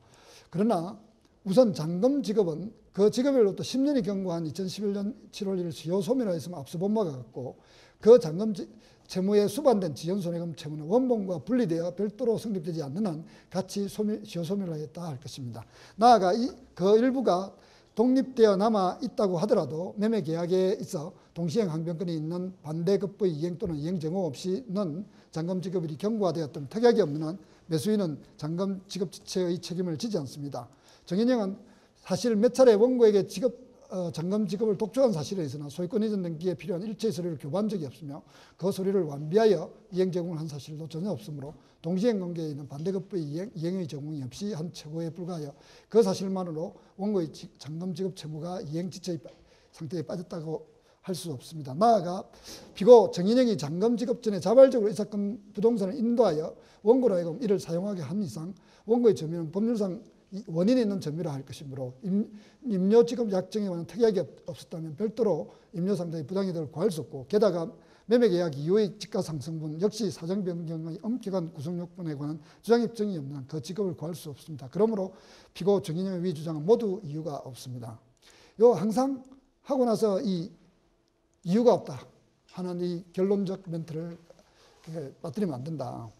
그러나 우선 잔금 지급은 그 지급일로부터 10년이 경과한 2011년 7월 1일 시효 소멸하였음을 앞서 본 바가 같고 그 잔금 채무에 수반된 지연손해금 채무는 원본과 분리되어 별도로 성립되지 않는 한 같이 시효 소멸하였다 할 것입니다. 나아가 그 일부가 독립되어 남아 있다고 하더라도 매매 계약에 있어 동시행 항변권이 있는 반대급부의 이행 또는 이행 정호 없이는 잔금 지급일이 경과되었던 특약이 없는 한 매수인은 잔금 지급 지체의 책임을 지지 않습니다. 정인영은 사실 몇 차례 원고에게 잔금 지급을 독촉한 사실에 있으나 소유권 이전 등기에 필요한 일체의 서류를 교부한 적이 없으며 그 서류를 완비하여 이행 제공을 한 사실도 전혀 없으므로 동시행 관계에 있는 반대급부의 이행의 제공이 없이 한 최고에 불과하여 그 사실만으로 원고의 잔금 지급 채무가 이행 지체의 상태에 빠졌다고 할 수 없습니다. 나아가 피고 정인영이 잔금 지급 전에 자발적으로 이 사건 부동산을 인도하여 원고로 하여금 이를 사용하게 한 이상 원고의 점유는 법률상 원인이 있는 점유라 할 것이므로 임묘지급 약정에 관한 특약이 없었다면 별도로 임묘상당의 부당이득을 구할 수 없고 게다가 매매계약 이후의 지가상승분 역시 사정변경의 엄격한 구성요건에 관한 주장 입증이 없는 그 지급을 구할 수 없습니다. 그러므로 피고 정인영의 위 주장은 모두 이유가 없습니다. 요 항상 하고 나서 이 이유가 없다 하는 이 결론적 멘트를 빠뜨리면 안 된다.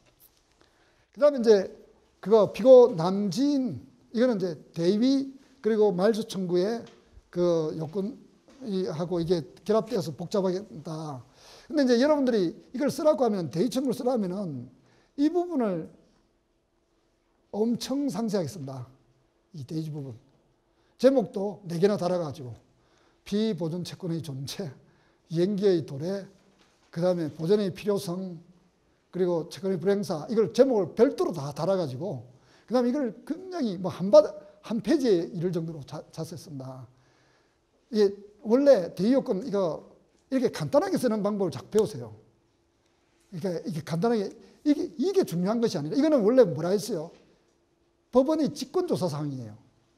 그 다음에 이제 그거 피고 남진 이거는 이제 대위 그리고 말소 청구의 그 요건하고 이게 결합되어서 복잡하겠다. 근데 이제 여러분들이 이걸 쓰라고 하면 대위 청구를 쓰라 하면은 이 부분을 엄청 상세하게 쓴다. 이 대위 부분. 제목도 4개나 달아가지고 비보존 채권의 존재, 이행기의 도래, 그 다음에 보존의 필요성, 그리고 채권의 불행사 이걸 제목을 별도로 다 달아가지고 그 다음에 이걸 굉장히 뭐 한 페이지에 이를 정도로 자세히 쓴다. 이게 원래 대위요건 이거 이렇게 간단하게 쓰는 방법을 자꾸 배우세요. 그러니까 이게 간단하게 이게 중요한 것이 아니라 이거는 원래 뭐라 했어요? 법원이 직권조사 사항이에요.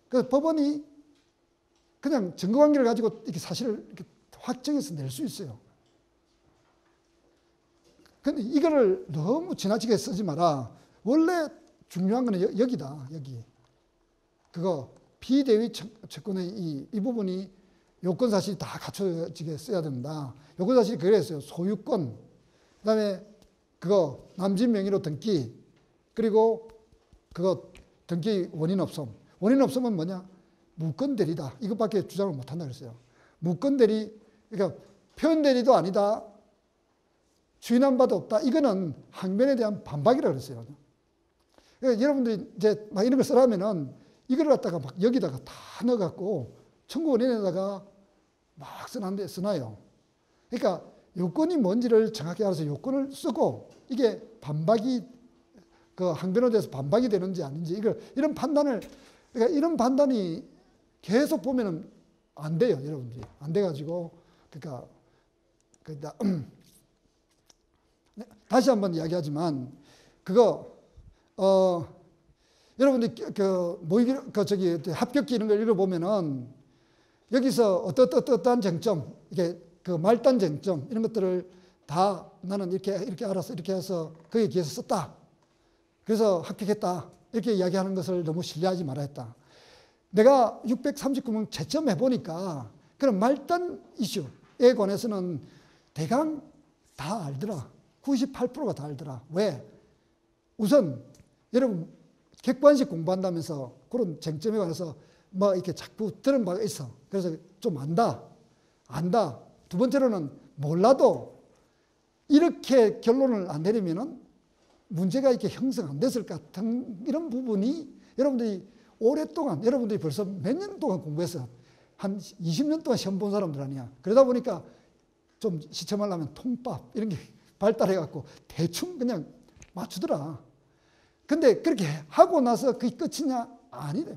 그래서 법원이 그냥 증거관계를 가지고 이렇게 사실을 이렇게 확정해서 낼 수 있어요. 근데 이거를 너무 지나치게 쓰지 마라. 원래 중요한 거는 여기다, 여기. 그거 비대위 채권의 이 부분이 요건사실이 다 갖춰지게 써야 된다. 요건사실이 그랬어요. 소유권, 그 다음에 그거 남진 명의로 등기, 그리고 그거 등기 원인 없음. 원인 없음은 뭐냐? 무권 대리다. 이것밖에 주장을 못한다 그랬어요. 무권 대리, 그러니까 표현 대리도 아니다. 주인한 바도 없다. 이거는 항변에 대한 반박이라고 그랬어요. 그러니까 여러분들이 이제 막 이런 걸 쓰라면은 이걸 갖다가 막 여기다가 다 넣어갖고 청구 원인에다가 막 써놔요. 그러니까 요건이 뭔지를 정확히 알아서 요건을 쓰고 이게 반박이 그 항변에 대해서 반박이 되는지 아닌지 이런 판단을 그러니까 이런 판단이 계속 보면은 안 돼요, 여러분들이 안 돼가지고 그러니까 다시 한번 이야기하지만 그거 여러분들 합격기 이런 걸 읽어보면은 여기서 어떠한 쟁점 이게 그 말단 쟁점 이런 것들을 다 나는 이렇게 알아서 이렇게 해서 거기에 기해서 썼다. 그래서 합격했다. 이렇게 이야기하는 것을 너무 신뢰하지 말아야 했다. 내가 639명 채점해 보니까 그런 말단 이슈에 관해서는 대강 다 알더라. 98%가 다 알더라. 왜? 우선 여러분 객관식 공부한다면서 그런 쟁점에 관해서 뭐 이렇게 자꾸 들은 바가 있어. 그래서 좀 안다. 두 번째로는 몰라도 이렇게 결론을 안 내리면은 문제가 이렇게 형성 안 됐을 것 같은 이런 부분이 여러분들이 오랫동안 여러분들이 벌써 몇 년 동안 공부해서 한 20년 동안 시험 본 사람들 아니야. 그러다 보니까 좀 시험하려면 통밥 이런 게 발달해갖고 대충 그냥 맞추더라. 근데 그렇게 하고 나서 그게 끝이냐? 아니다.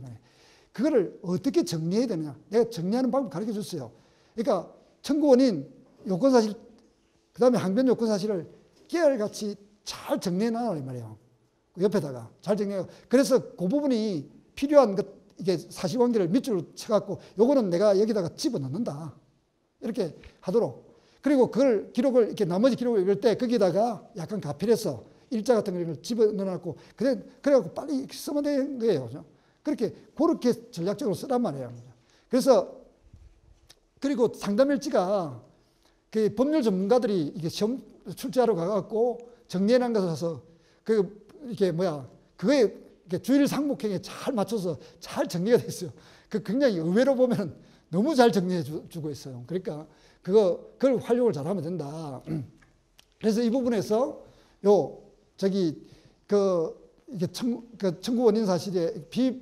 그거를 어떻게 정리해야 되느냐? 내가 정리하는 방법 가르쳐 줬어요. 그러니까 청구 원인, 요건사실, 그 다음에 항변 요건사실을 깨알같이 잘 정리해 놔란 말이에요. 옆에다가 잘 정리해요. 그래서 그 부분이 필요한 것, 이게 사실관계를 밑줄로 쳐갖고 요거는 내가 여기다가 집어넣는다. 이렇게 하도록. 그리고 그걸 기록을, 이렇게 나머지 기록을 읽을 때 거기다가 약간 가필해서 일자 같은 걸 집어넣어놨고, 그래갖고 빨리 쓰면 되는 거예요. 그렇게 전략적으로 쓰란 말이에요. 그래서, 그리고 상담일지가 그 법률 전문가들이 이게 시험 출제하러 가갖고 정리해놓은 것을 사서 그거에 주일 상목형에 잘 맞춰서 잘 정리가 돼 있어요. 굉장히 의외로 보면 너무 잘 정리해 주고 있어요. 그러니까 그걸 활용을 잘하면 된다. 그래서 이 부분에서 이게 청구 원인 사실에 대위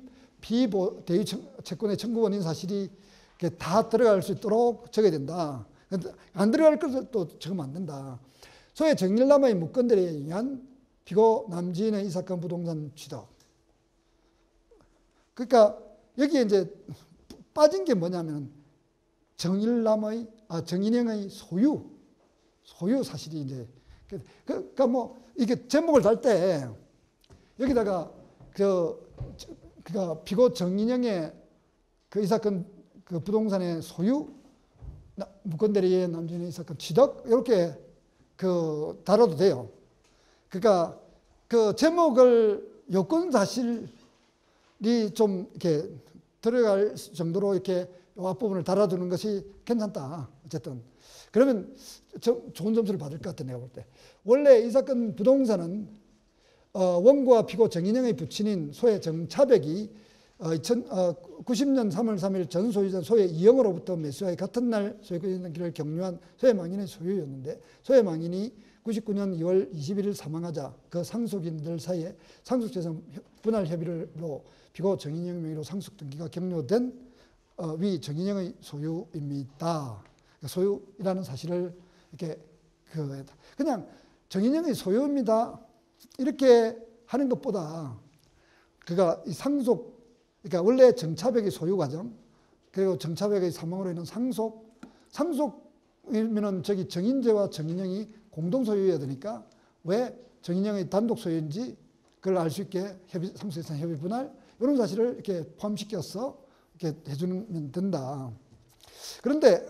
채권의 청구 원인 사실이 다 들어갈 수 있도록 적어야 된다. 안 들어갈 것을 또 적으면 안 된다. 소위 정일남의 무건들에 의한 피고 남진의 이 사건 부동산 취득. 그러니까 여기에 이제 빠진 게 뭐냐면 정인영의 소유 사실이 이제 그러니까 뭐 이게 제목을 달 때 여기다가 그러니까 피고 정인영의 그 이 사건 그 부동산의 소유, 무건대리의 남진의 이 사건 취득 이렇게 그 다뤄도 돼요. 그러니까 그 제목을 요건 사실이 좀 이렇게 들어갈 정도로 이렇게 요 앞부분을 달아두는 것이 괜찮다. 어쨌든 그러면 좋은 점수를 받을 것 같아 내가 볼 때. 원래 이 사건 부동산은 원고와 피고 정인영의 부친인 소의 정차백이 90년 3월 3일 전 소유자 소의 이영으로부터 매수하여 같은 날 소유권이 있는 길을 경유한 소의 망인의 소유였는데 소의 망인이 99년 2월 21일 사망하자 그 상속인들 사이에 상속재산 분할 협의로 피고 정인영 명의로 상속 등기가 격려된 위 정인영의 소유입니다. 소유이라는 사실을 이렇게 그냥 정인영의 소유입니다. 이렇게 하는 것보다 그가 이 상속, 그러니까 원래 정차백의 소유 과정, 그리고 정차백의 사망으로 인한 상속이면은 저기 정인재와 정인영이 공동 소유해야 되니까 왜 정인영의 단독 소유인지 그걸 알 수 있게 상속재산 협의 분할 이런 사실을 이렇게 포함시켜서 이렇게 해주면 된다. 그런데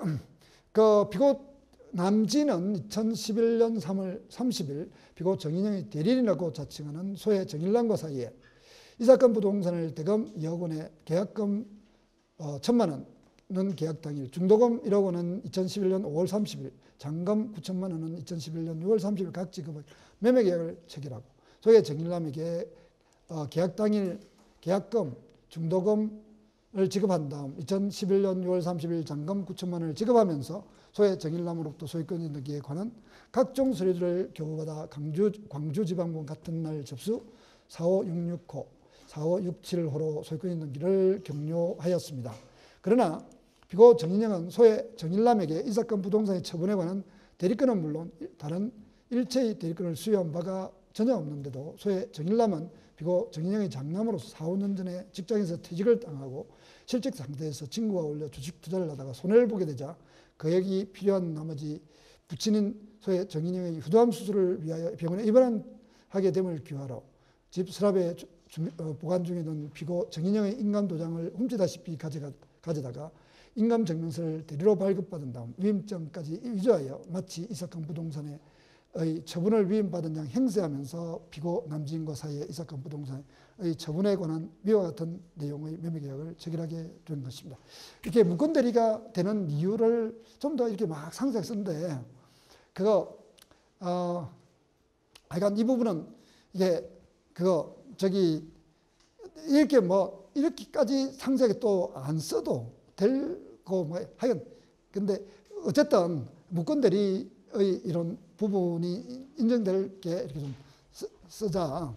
그 피고 남진은 2011년 3월 30일 피고 정인영의 대리인이라고 자칭하는 소의 정일남과 사이에 이 사건 부동산을 대금 2억 원의 계약금 1,000만 원은 계약 당일, 중도금 1억 원은 2011년 5월 30일, 잔금 9천만 원은 2011년 6월 30일 각 지급을 매매 계약을 체결하고 소의 정일남에게 계약 당일 계약금, 중도금을 지급한 다음 2011년 6월 30일 잔금 9천만 원을 지급하면서 소의 정일남으로부터 소유권 등기에 관한 각종 서류들을 교부받아 광주지방법원 같은 날 접수 45666호, 4567호로 소유권 등기를 격려하였습니다. 그러나 피고 정인영은 소의 정일남에게 이 사건 부동산의 처분에 관한 대리권은 물론 다른 일체의 대리권을 수여한 바가 전혀 없는데도 소의 정일남은 피고 정인영의 장남으로서 4, 5년 전에 직장에서 퇴직을 당하고 실직 상태에서 친구와 어울려 주식 투자를 하다가 손해를 보게 되자 거액이 필요한 나머지 부친인 소의 정인영의 후두암 수술을 위하여 병원에 입원하게 됨을 기하로 집 서랍에 보관 중에 있는 피고 정인영의 인감도장을 훔치다시피 가져다가 인감증명서를 대리로 발급받은 다음 위임장까지 위조하여 마치 이 사건 부동산의 처분을 위임받은 양 행세하면서 피고 남진과 사이에 이 사건 부동산의 처분에 관한 위와 같은 내용의 매매계약을 체결하게 된 것입니다. 이렇게 무건대리가 되는 이유를 좀 더 이렇게 막 상세하게 쓰는데 그거 하여간 이 부분은 이게 이렇게 뭐 이렇게까지 상세하게 또 안 써도 될고 뭐 하여간 근데 어쨌든 무건대리의 이런 부분이 인정될 게 이렇게 좀 쓰자.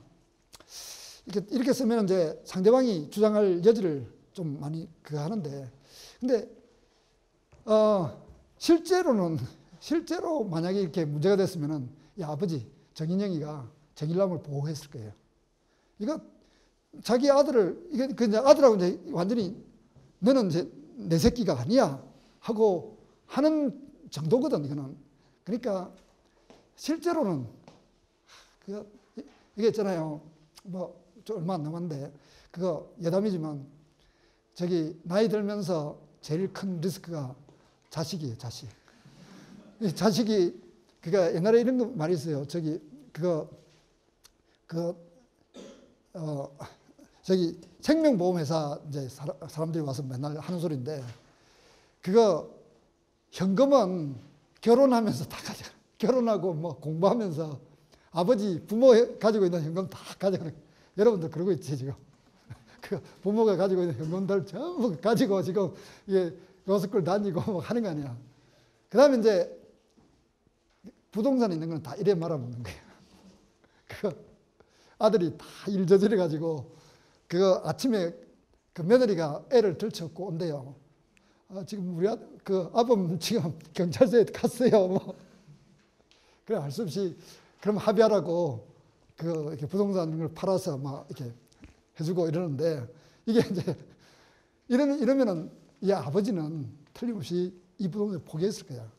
이렇게 쓰면 이제 상대방이 주장할 여지를 좀 많이 하는데 근데 실제로 만약에 이렇게 문제가 됐으면은 이 아버지 정인영이가 정일남을 보호했을 거예요. 이거 자기 아들을 이제 아들하고 이제 완전히 너는 이제 내 새끼가 아니야 하고 하는 정도거든 이거는. 그러니까 실제로는 이게 있잖아요. 뭐 얼마 안 남았는데 그거 여담이지만 저기 나이 들면서 제일 큰 리스크가 자식이에요. 자식. 이 자식이 그러니까 옛날에 이런 거 말이 있어요. 저기 저기 생명보험회사 이제 사람들이 와서 맨날 하는 소리인데 그거 현금은 결혼하면서 다 가져. 결혼하고 뭐 공부하면서 아버지 부모 가지고 있는 현금 다 가져가는. 여러분들 그러고 있지 지금. 그 부모가 가지고 있는 현금들 전부 가지고 지금 로스쿨 다니고 뭐 하는 거 아니야. 그다음에 이제 부동산에 있는 건 다 이래 말아먹는 거예요. 그 아들이 다 일 저지러 가지고 그거 아침에 그 며느리가 애를 들쳤고 온대요. 지금 우리 그 아범 지금 경찰서에 갔어요. 뭐. 그래 할 수 없이 그럼 합의하라고 이렇게 부동산을 팔아서 막 이렇게 해주고 이러는데 이게 이제 이러면은 이 아버지는 틀림없이 이 부동산을 포기했을 거야.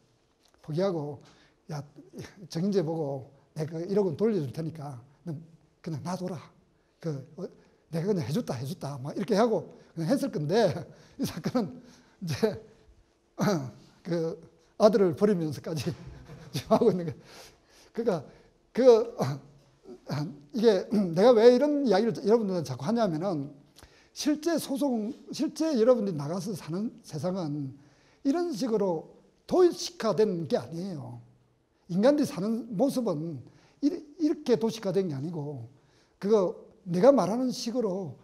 포기하고 야 정인재 보고 내가 1억 원 돌려줄 테니까 그냥 놔둬라. 내가 그냥 해줬다 막 이렇게 하고 그냥 했을 건데 이 사건은 이제 그 아들을 버리면서까지 지금 하고 있는 게 그러니까 이게 내가 왜 이런 이야기를 여러분들한테 자꾸 하냐면은 실제 여러분들이 나가서 사는 세상은 이런 식으로 도시화된 게 아니에요. 인간들이 사는 모습은 이렇게 도시화된 게 아니고 내가 말하는 식으로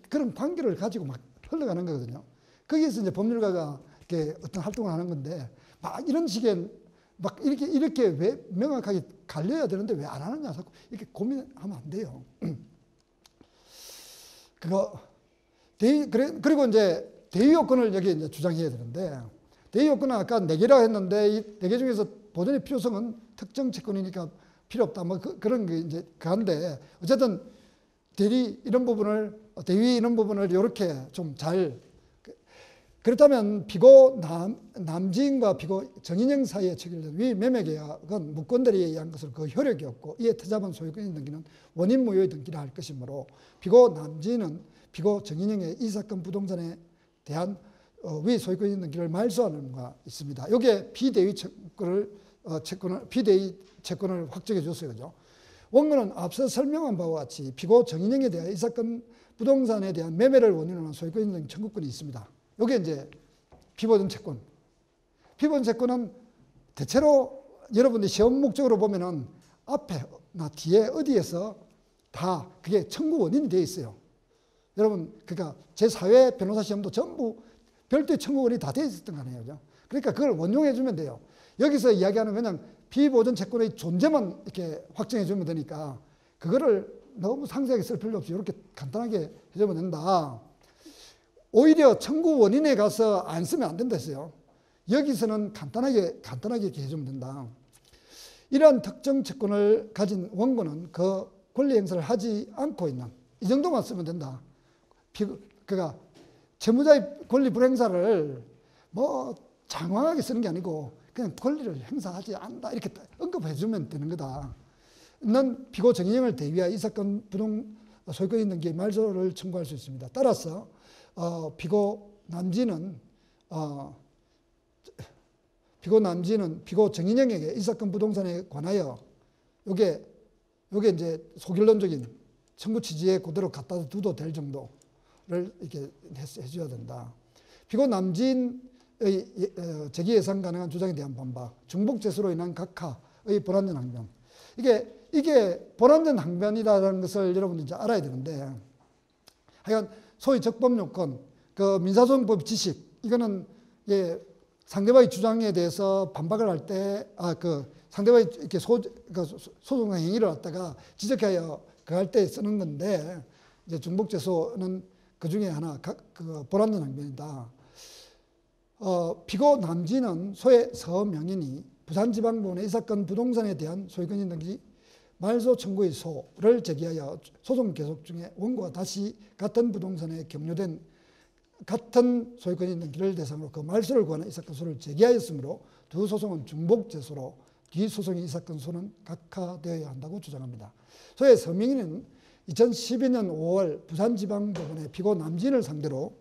그런 관계를 가지고 막 흘러가는 거거든요. 거기에서 이제 법률가가 이렇게 어떤 활동을 하는 건데 막 이런 식의 막 이렇게 왜 명확하게 갈려야 되는데 왜 안 하느냐 자꾸 이렇게 고민하면 안 돼요. 그리고 이제 대위 요건을 여기 이제 주장해야 되는데 대위 요건은 아까 4개라고 했는데 이 4개 중에서 보존의 필요성은 특정 채권이니까 필요 없다. 뭐 그런 게 이제 그한데 어쨌든 대위 이런 부분을 이렇게 좀 잘 그렇다면 비고 남지인과 비고 정인영 사이에 체결된 위 매매계약은 무권들에 의한 것으로 그 효력이 없고 이에 터잡은 소유권의 등기는 원인 무효의 등기라 할 것이므로 비고 남지인은 비고 정인영의 이 사건 부동산에 대한 위 소유권의 등기를 말소하는 바 있습니다. 이게 비대위 채권을 확정해 줬어요. 그죠? 원고는 앞서 설명한 바와 같이 비고 정인영에 대한 이 사건 부동산에 대한 매매를 원인으로 한 소유권 등기 청구권이 있습니다. 이게 이제 비보존 채권. 비보존 채권은 대체로 여러분들이 시험 목적으로 보면은 앞에나 뒤에 어디에서 다 그게 청구 원인이 되어 있어요. 여러분, 그러니까 제4회 변호사 시험도 전부 별도의 청구 원인이 다 되어 있었던 거 아니에요. 그러니까 그걸 원용해 주면 돼요. 여기서 이야기하는 그냥 비보존 채권의 존재만 이렇게 확정해 주면 되니까 그거를 너무 상세하게 쓸 필요 없이 이렇게 간단하게 해주면 된다. 오히려 청구 원인에 가서 안 쓰면 안 된다 했어요. 여기서는 간단하게 이렇게 해주면 된다. 이러한 특정 채권을 가진 원고는 그 권리 행사를 하지 않고 있는 이 정도만 쓰면 된다. 그러니까 채무자의 권리 불행사를 뭐 장황하게 쓰는 게 아니고 그냥 권리를 행사하지 않는다 이렇게 언급해 주면 되는 거다. 는 비고 정인영을 대위하여 이 사건 부동 소유권 있는 게 말소를 청구할 수 있습니다. 따라서 비고 남지는 비고 정인영에게 이 사건 부동산에 관하여 요게 이제 소결론적인 청구 취지에 그대로 갖다 두도 될 정도를 이렇게 해줘야 된다. 비고 남진의 제기 예상 가능한 주장에 대한 반박, 중복 제소로 인한 각하의 불완전 항변. 이게 불완전 항변이라는 것을 여러분들 이제 알아야 되는데, 하여간 소위 적법 요건, 그 민사소송법 지식, 이거는 상대방의 주장에 대해서 반박을 할 때, 상대방이 이렇게 소송 행위를 갖다가 지적하여 할 때 쓰는 건데, 이제 중복제소는 그 중에 하나, 그 불완전 항변이다. 비고 남지는 소의 서명인이 부산지방법원의 이 사건 부동산에 대한 소유권 등기 말소 청구의 소를 제기하여 소송 계속 중에 원고가 다시 같은 부동산에 경료된 같은 소유권 있는 길을 대상으로 그 말소를 구하는 이 사건 소를 제기하였으므로 두 소송은 중복제소로 뒤 소송의 이 사건 소는 각하되어야 한다고 주장합니다. 소의 서명인은 2012년 5월 부산지방법원의 비고 남진을 상대로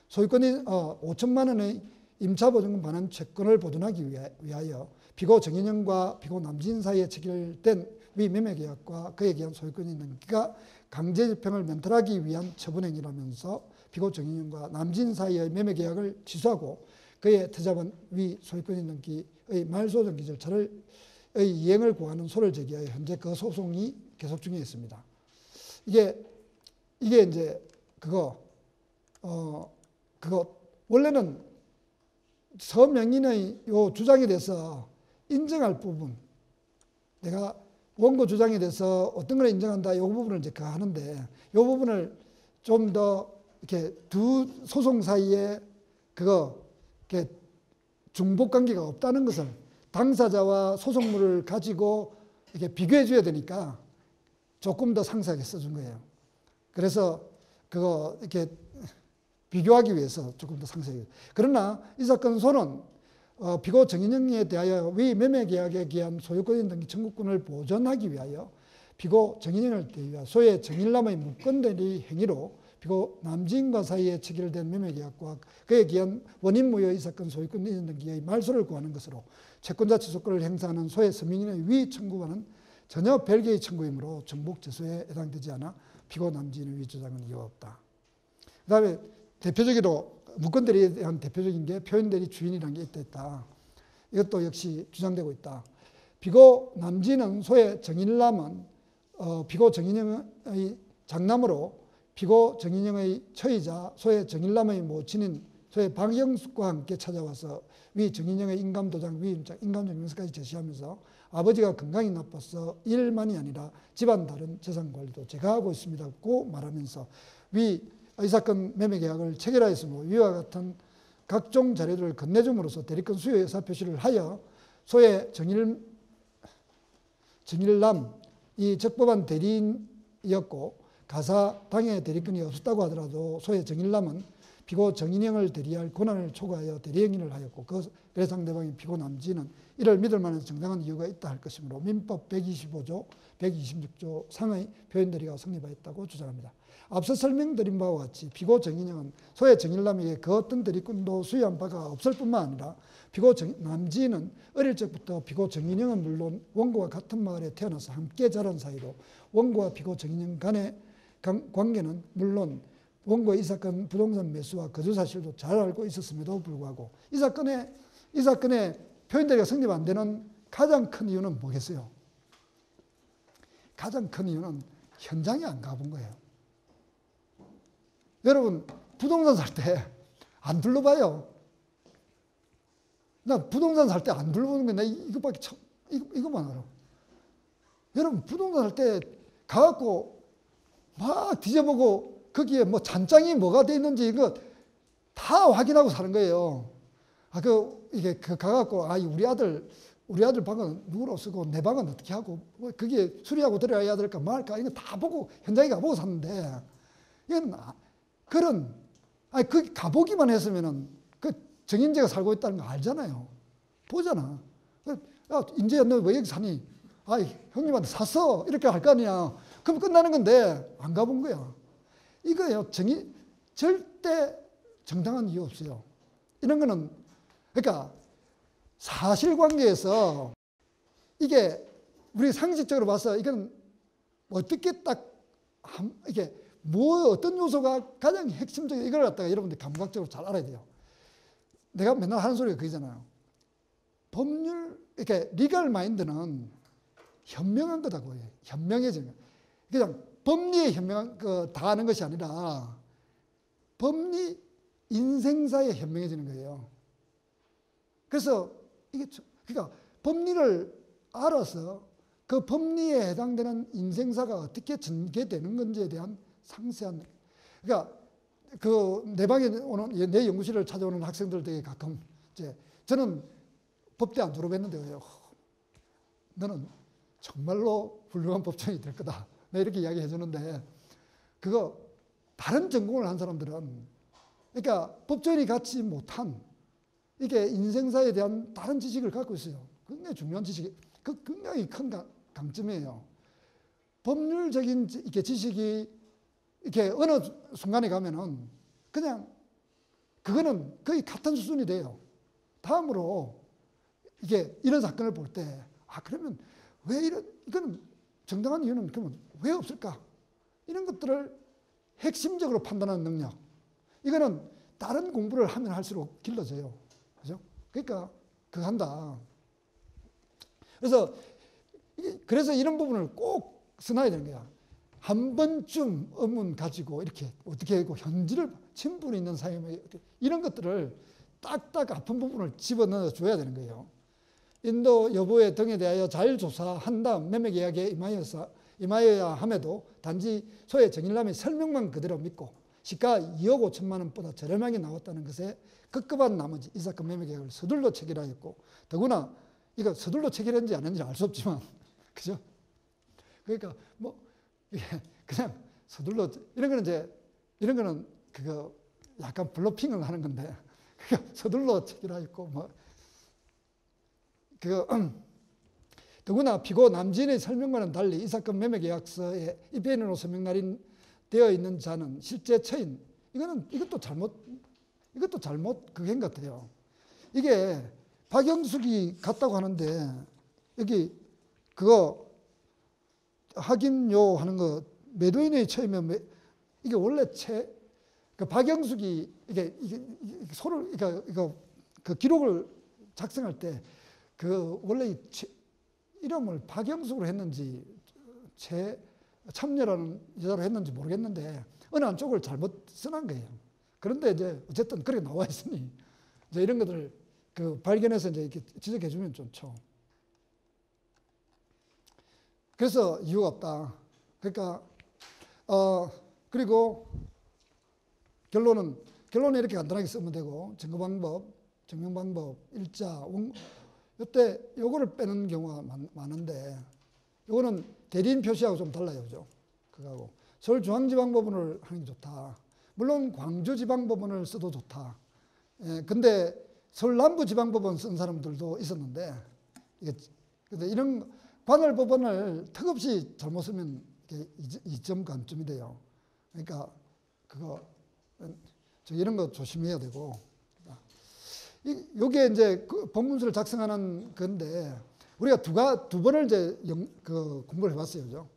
소유권이 5천만 원의 임차보증금 반환 채권을 보존하기 위하여 비고 정인영과 비고 남진 사이에 체결된 위 매매계약과 그에 대한 소유권이 있는 기가 강제집행을 면탈하기 위한 처분행위라면서 비고 정인영과 남진 사이의 매매계약을 취소하고 그에 터잡은 위 소유권 있는 기의 말소정기 절차를 이행을 구하는 소를 제기하여 현재 그 소송이 계속 중에 있습니다. 이게 이제 그거 원래는 서명인의 요 주장에 대해서 인정할 부분, 내가 원고 주장에 대해서 어떤 걸 인정한다, 이 부분을 이제 하는데, 이 부분을 좀 더 이렇게 두 소송 사이에 이렇게 중복 관계가 없다는 것을 당사자와 소송물을 가지고 이렇게 비교해 줘야 되니까 조금 더 상세하게 써준 거예요. 그래서 이렇게 비교하기 위해서 조금 더 상세하게. 그러나 이 사건 소는 비고 정인영에 대하여 위 매매계약에 기한 소유권 등기 청구권을 보존하기 위하여 비고 정인영을 대위하 소의 정일남의 무건대리 행위로 비고 남지인과 사이에 체결된 매매계약과 그에 기한 원인무효의 사건 소유권 이전 등기의 말소를 구하는 것으로 채권자 취소권을 행사하는 소의 서민인의 위 청구와는 전혀 별개의 청구이므로 정복제소에 해당되지 않아 비고 남지인의 위 주장은 이유 없다. 그 다음에 대표적으로 무건대리에 대한 대표적인 게 표현대리 주인이라는 게 있다. 이것도 역시 주장되고 있다. 비고 남지인은 소의 정일남은 비고 정인영의 장남으로 비고 정인영의 처이자 소의 정일남의 모친인 소의 박영숙과 함께 찾아와서 위 정인영의 인감도장, 위임장, 인감증명서까지 제시하면서 아버지가 건강이 나빠서 일만이 아니라 집안 다른 재산관리도 제가 하고 있습니다고 말하면서 이 사건 매매계약을 체결하였으므로 위와 같은 각종 자료들을 건네줌으로써 대리권 수요 의사표시를 하여 소의 정일남 이 적법한 대리인이었고 가사 당해 대리권이 없었다고 하더라도 소의 정일남은 비고 정인영을 대리할 권한을 초과하여 대리행위를 하였고 그래 상대방인 비고 남지는 이를 믿을 만한 정당한 이유가 있다 할 것이므로 민법 125조, 126조 상의 표현대리가 성립하였다고 주장합니다. 앞서 설명드린 바와 같이 비고 정인영은 소의 정일남에게 그 어떤 대리권도 수여한 바가 없을 뿐만 아니라 비고 남지는 어릴 적부터 비고 정인영은 물론 원고와 같은 마을에 태어나서 함께 자란 사이로 원고와 비고 정인영 간의 관계는 물론 원고의 이 사건 부동산 매수와 거주 사실도 잘 알고 있었음에도 불구하고 이 사건에 표현대리가 성립 안 되는 가장 큰 이유는 뭐겠어요? 가장 큰 이유는 현장에 안 가본 거예요. 여러분 부동산 살 때 안 둘러봐요. 나 부동산 살 때 안 둘러보는 게 나 이것밖에 이것만 알아. 여러분 부동산 살 때 가갖고 막 뒤져보고 거기에 뭐 잔장이 뭐가 돼 있는지 이거 다 확인하고 사는 거예요. 이게 가갖고 우리 아들 방은 누구로 쓰고 내 방은 어떻게 하고 거기에 수리하고 들어가야 될까 말까 이거 다 보고 현장에 가보고 샀는데 이건 그 가보기만 했으면은 그 정인재가 살고 있다는 거 알잖아요. 보잖아. 야, 인재야 너 왜 여기 사니? 형님한테 샀어. 이렇게 할 거 아니야. 그럼 끝나는 건데 안 가본 거야. 이거예요. 절대 정당한 이유 없어요. 이런 거는 그러니까 사실관계에서 이게 우리 상식적으로 봐서 이건 어떻게 이게 어떤 요소가 가장 핵심적인 이걸 갖다가 여러분들 감각적으로 잘 알아야 돼요. 내가 맨날 하는 소리가 그거잖아요. 법률 이렇게 리걸 마인드는 현명한 거다고 해요. 현명해지는 거. 그냥 법리에 다 아는 것이 아니라 법리 인생사에 현명해지는 거예요. 그래서 그러니까 법리를 알아서 그 법리에 해당되는 인생사가 어떻게 전개되는 건지에 대한 상세한 그러니까 내 방에 오는 내 연구실을 찾아오는 학생들 되게 가끔 저는 법대 안 졸업했는데 너는 정말로 훌륭한 법조인이 될 거다. 내 이렇게 이야기해 주는데 다른 전공을 한 사람들은 그러니까 법조인이 갖지 못한 이게 인생사에 대한 다른 지식을 갖고 있어요. 굉장히 중요한 지식, 굉장히 큰 강점이에요. 법률적인 이렇게 지식이 이렇게 어느 순간에 가면은 그냥 그거는 거의 같은 수준이 돼요. 다음으로 이게 이런 사건을 볼 때 그러면 왜 이건 정당한 이유는 그러면 왜 없을까? 이런 것들을 핵심적으로 판단하는 능력. 이거는 다른 공부를 하면 할수록 길러져요. 그죠? 그러니까 그거 한다. 그래서 이런 부분을 꼭 써놔야 되는 거야. 한 번쯤 의문 가지고 이렇게 어떻게 하고 현지를 친분이 있는 사람이 이런 것들을 딱딱 아픈 부분을 집어넣어 줘야 되는 거예요. 인도 여부의 등에 대하여 잘 조사한 다음 매매계약에 임하여야 함에도 단지 소의 정일남의 설명만 그대로 믿고 시가 2억 5천만 원보다 저렴하게 나왔다는 것에 급급한 나머지 이 사건 매매계약을 서둘러 체결하였고 더구나 이거 서둘러 체결했는지 안 했는지 알 수 없지만 그죠? 그러니까 그냥 서둘러 이런 거는 약간 블러핑을 하는 건데 서둘러 체결하였고 더구나 피고 남진의 설명과는 달리 이 사건 매매계약서에 입회인으로 서명 날인되어 있는 자는 실제 처인. 이것도 잘못 그게 같아요. 이게 박영숙이 갔다고 하는데 여기 그거 확인요 하는 거 매도인의 처이면 이게 원래 그 박영숙이 이게 소를 이거 그 기록을 작성할 때 그 원래 이름을 박영숙으로 했는지 참여라는 여자로 했는지 모르겠는데 어느 한쪽을 잘못 써놓은 거예요. 그런데 이제 어쨌든 그렇게 나와 있으니 이제 이런 것들 그 발견해서 이제 이렇게 지적해 주면 좋죠. 그래서 이유가 없다. 그러니까 그리고 결론은 이렇게 간단하게 쓰면 되고 증거 방법, 증명 방법, 일자, 이때 요거를 빼는 경우가 많은데 요거는 대리인 표시하고 좀 달라요, 그죠? 그거하고 서울중앙지방법원을 하는 게 좋다. 물론 광주지방법원을 써도 좋다. 근데 서울 남부지방법원 쓴 사람들도 있었는데 근데 이런 관할법원을 턱없이 잘못 쓰면 이게 2점 감점이 돼요. 그러니까 이런 거 조심해야 되고. 요게 이제 그 법문서를 작성하는 건데 우리가 두 번을 이제 공부를 해봤어요, 그죠?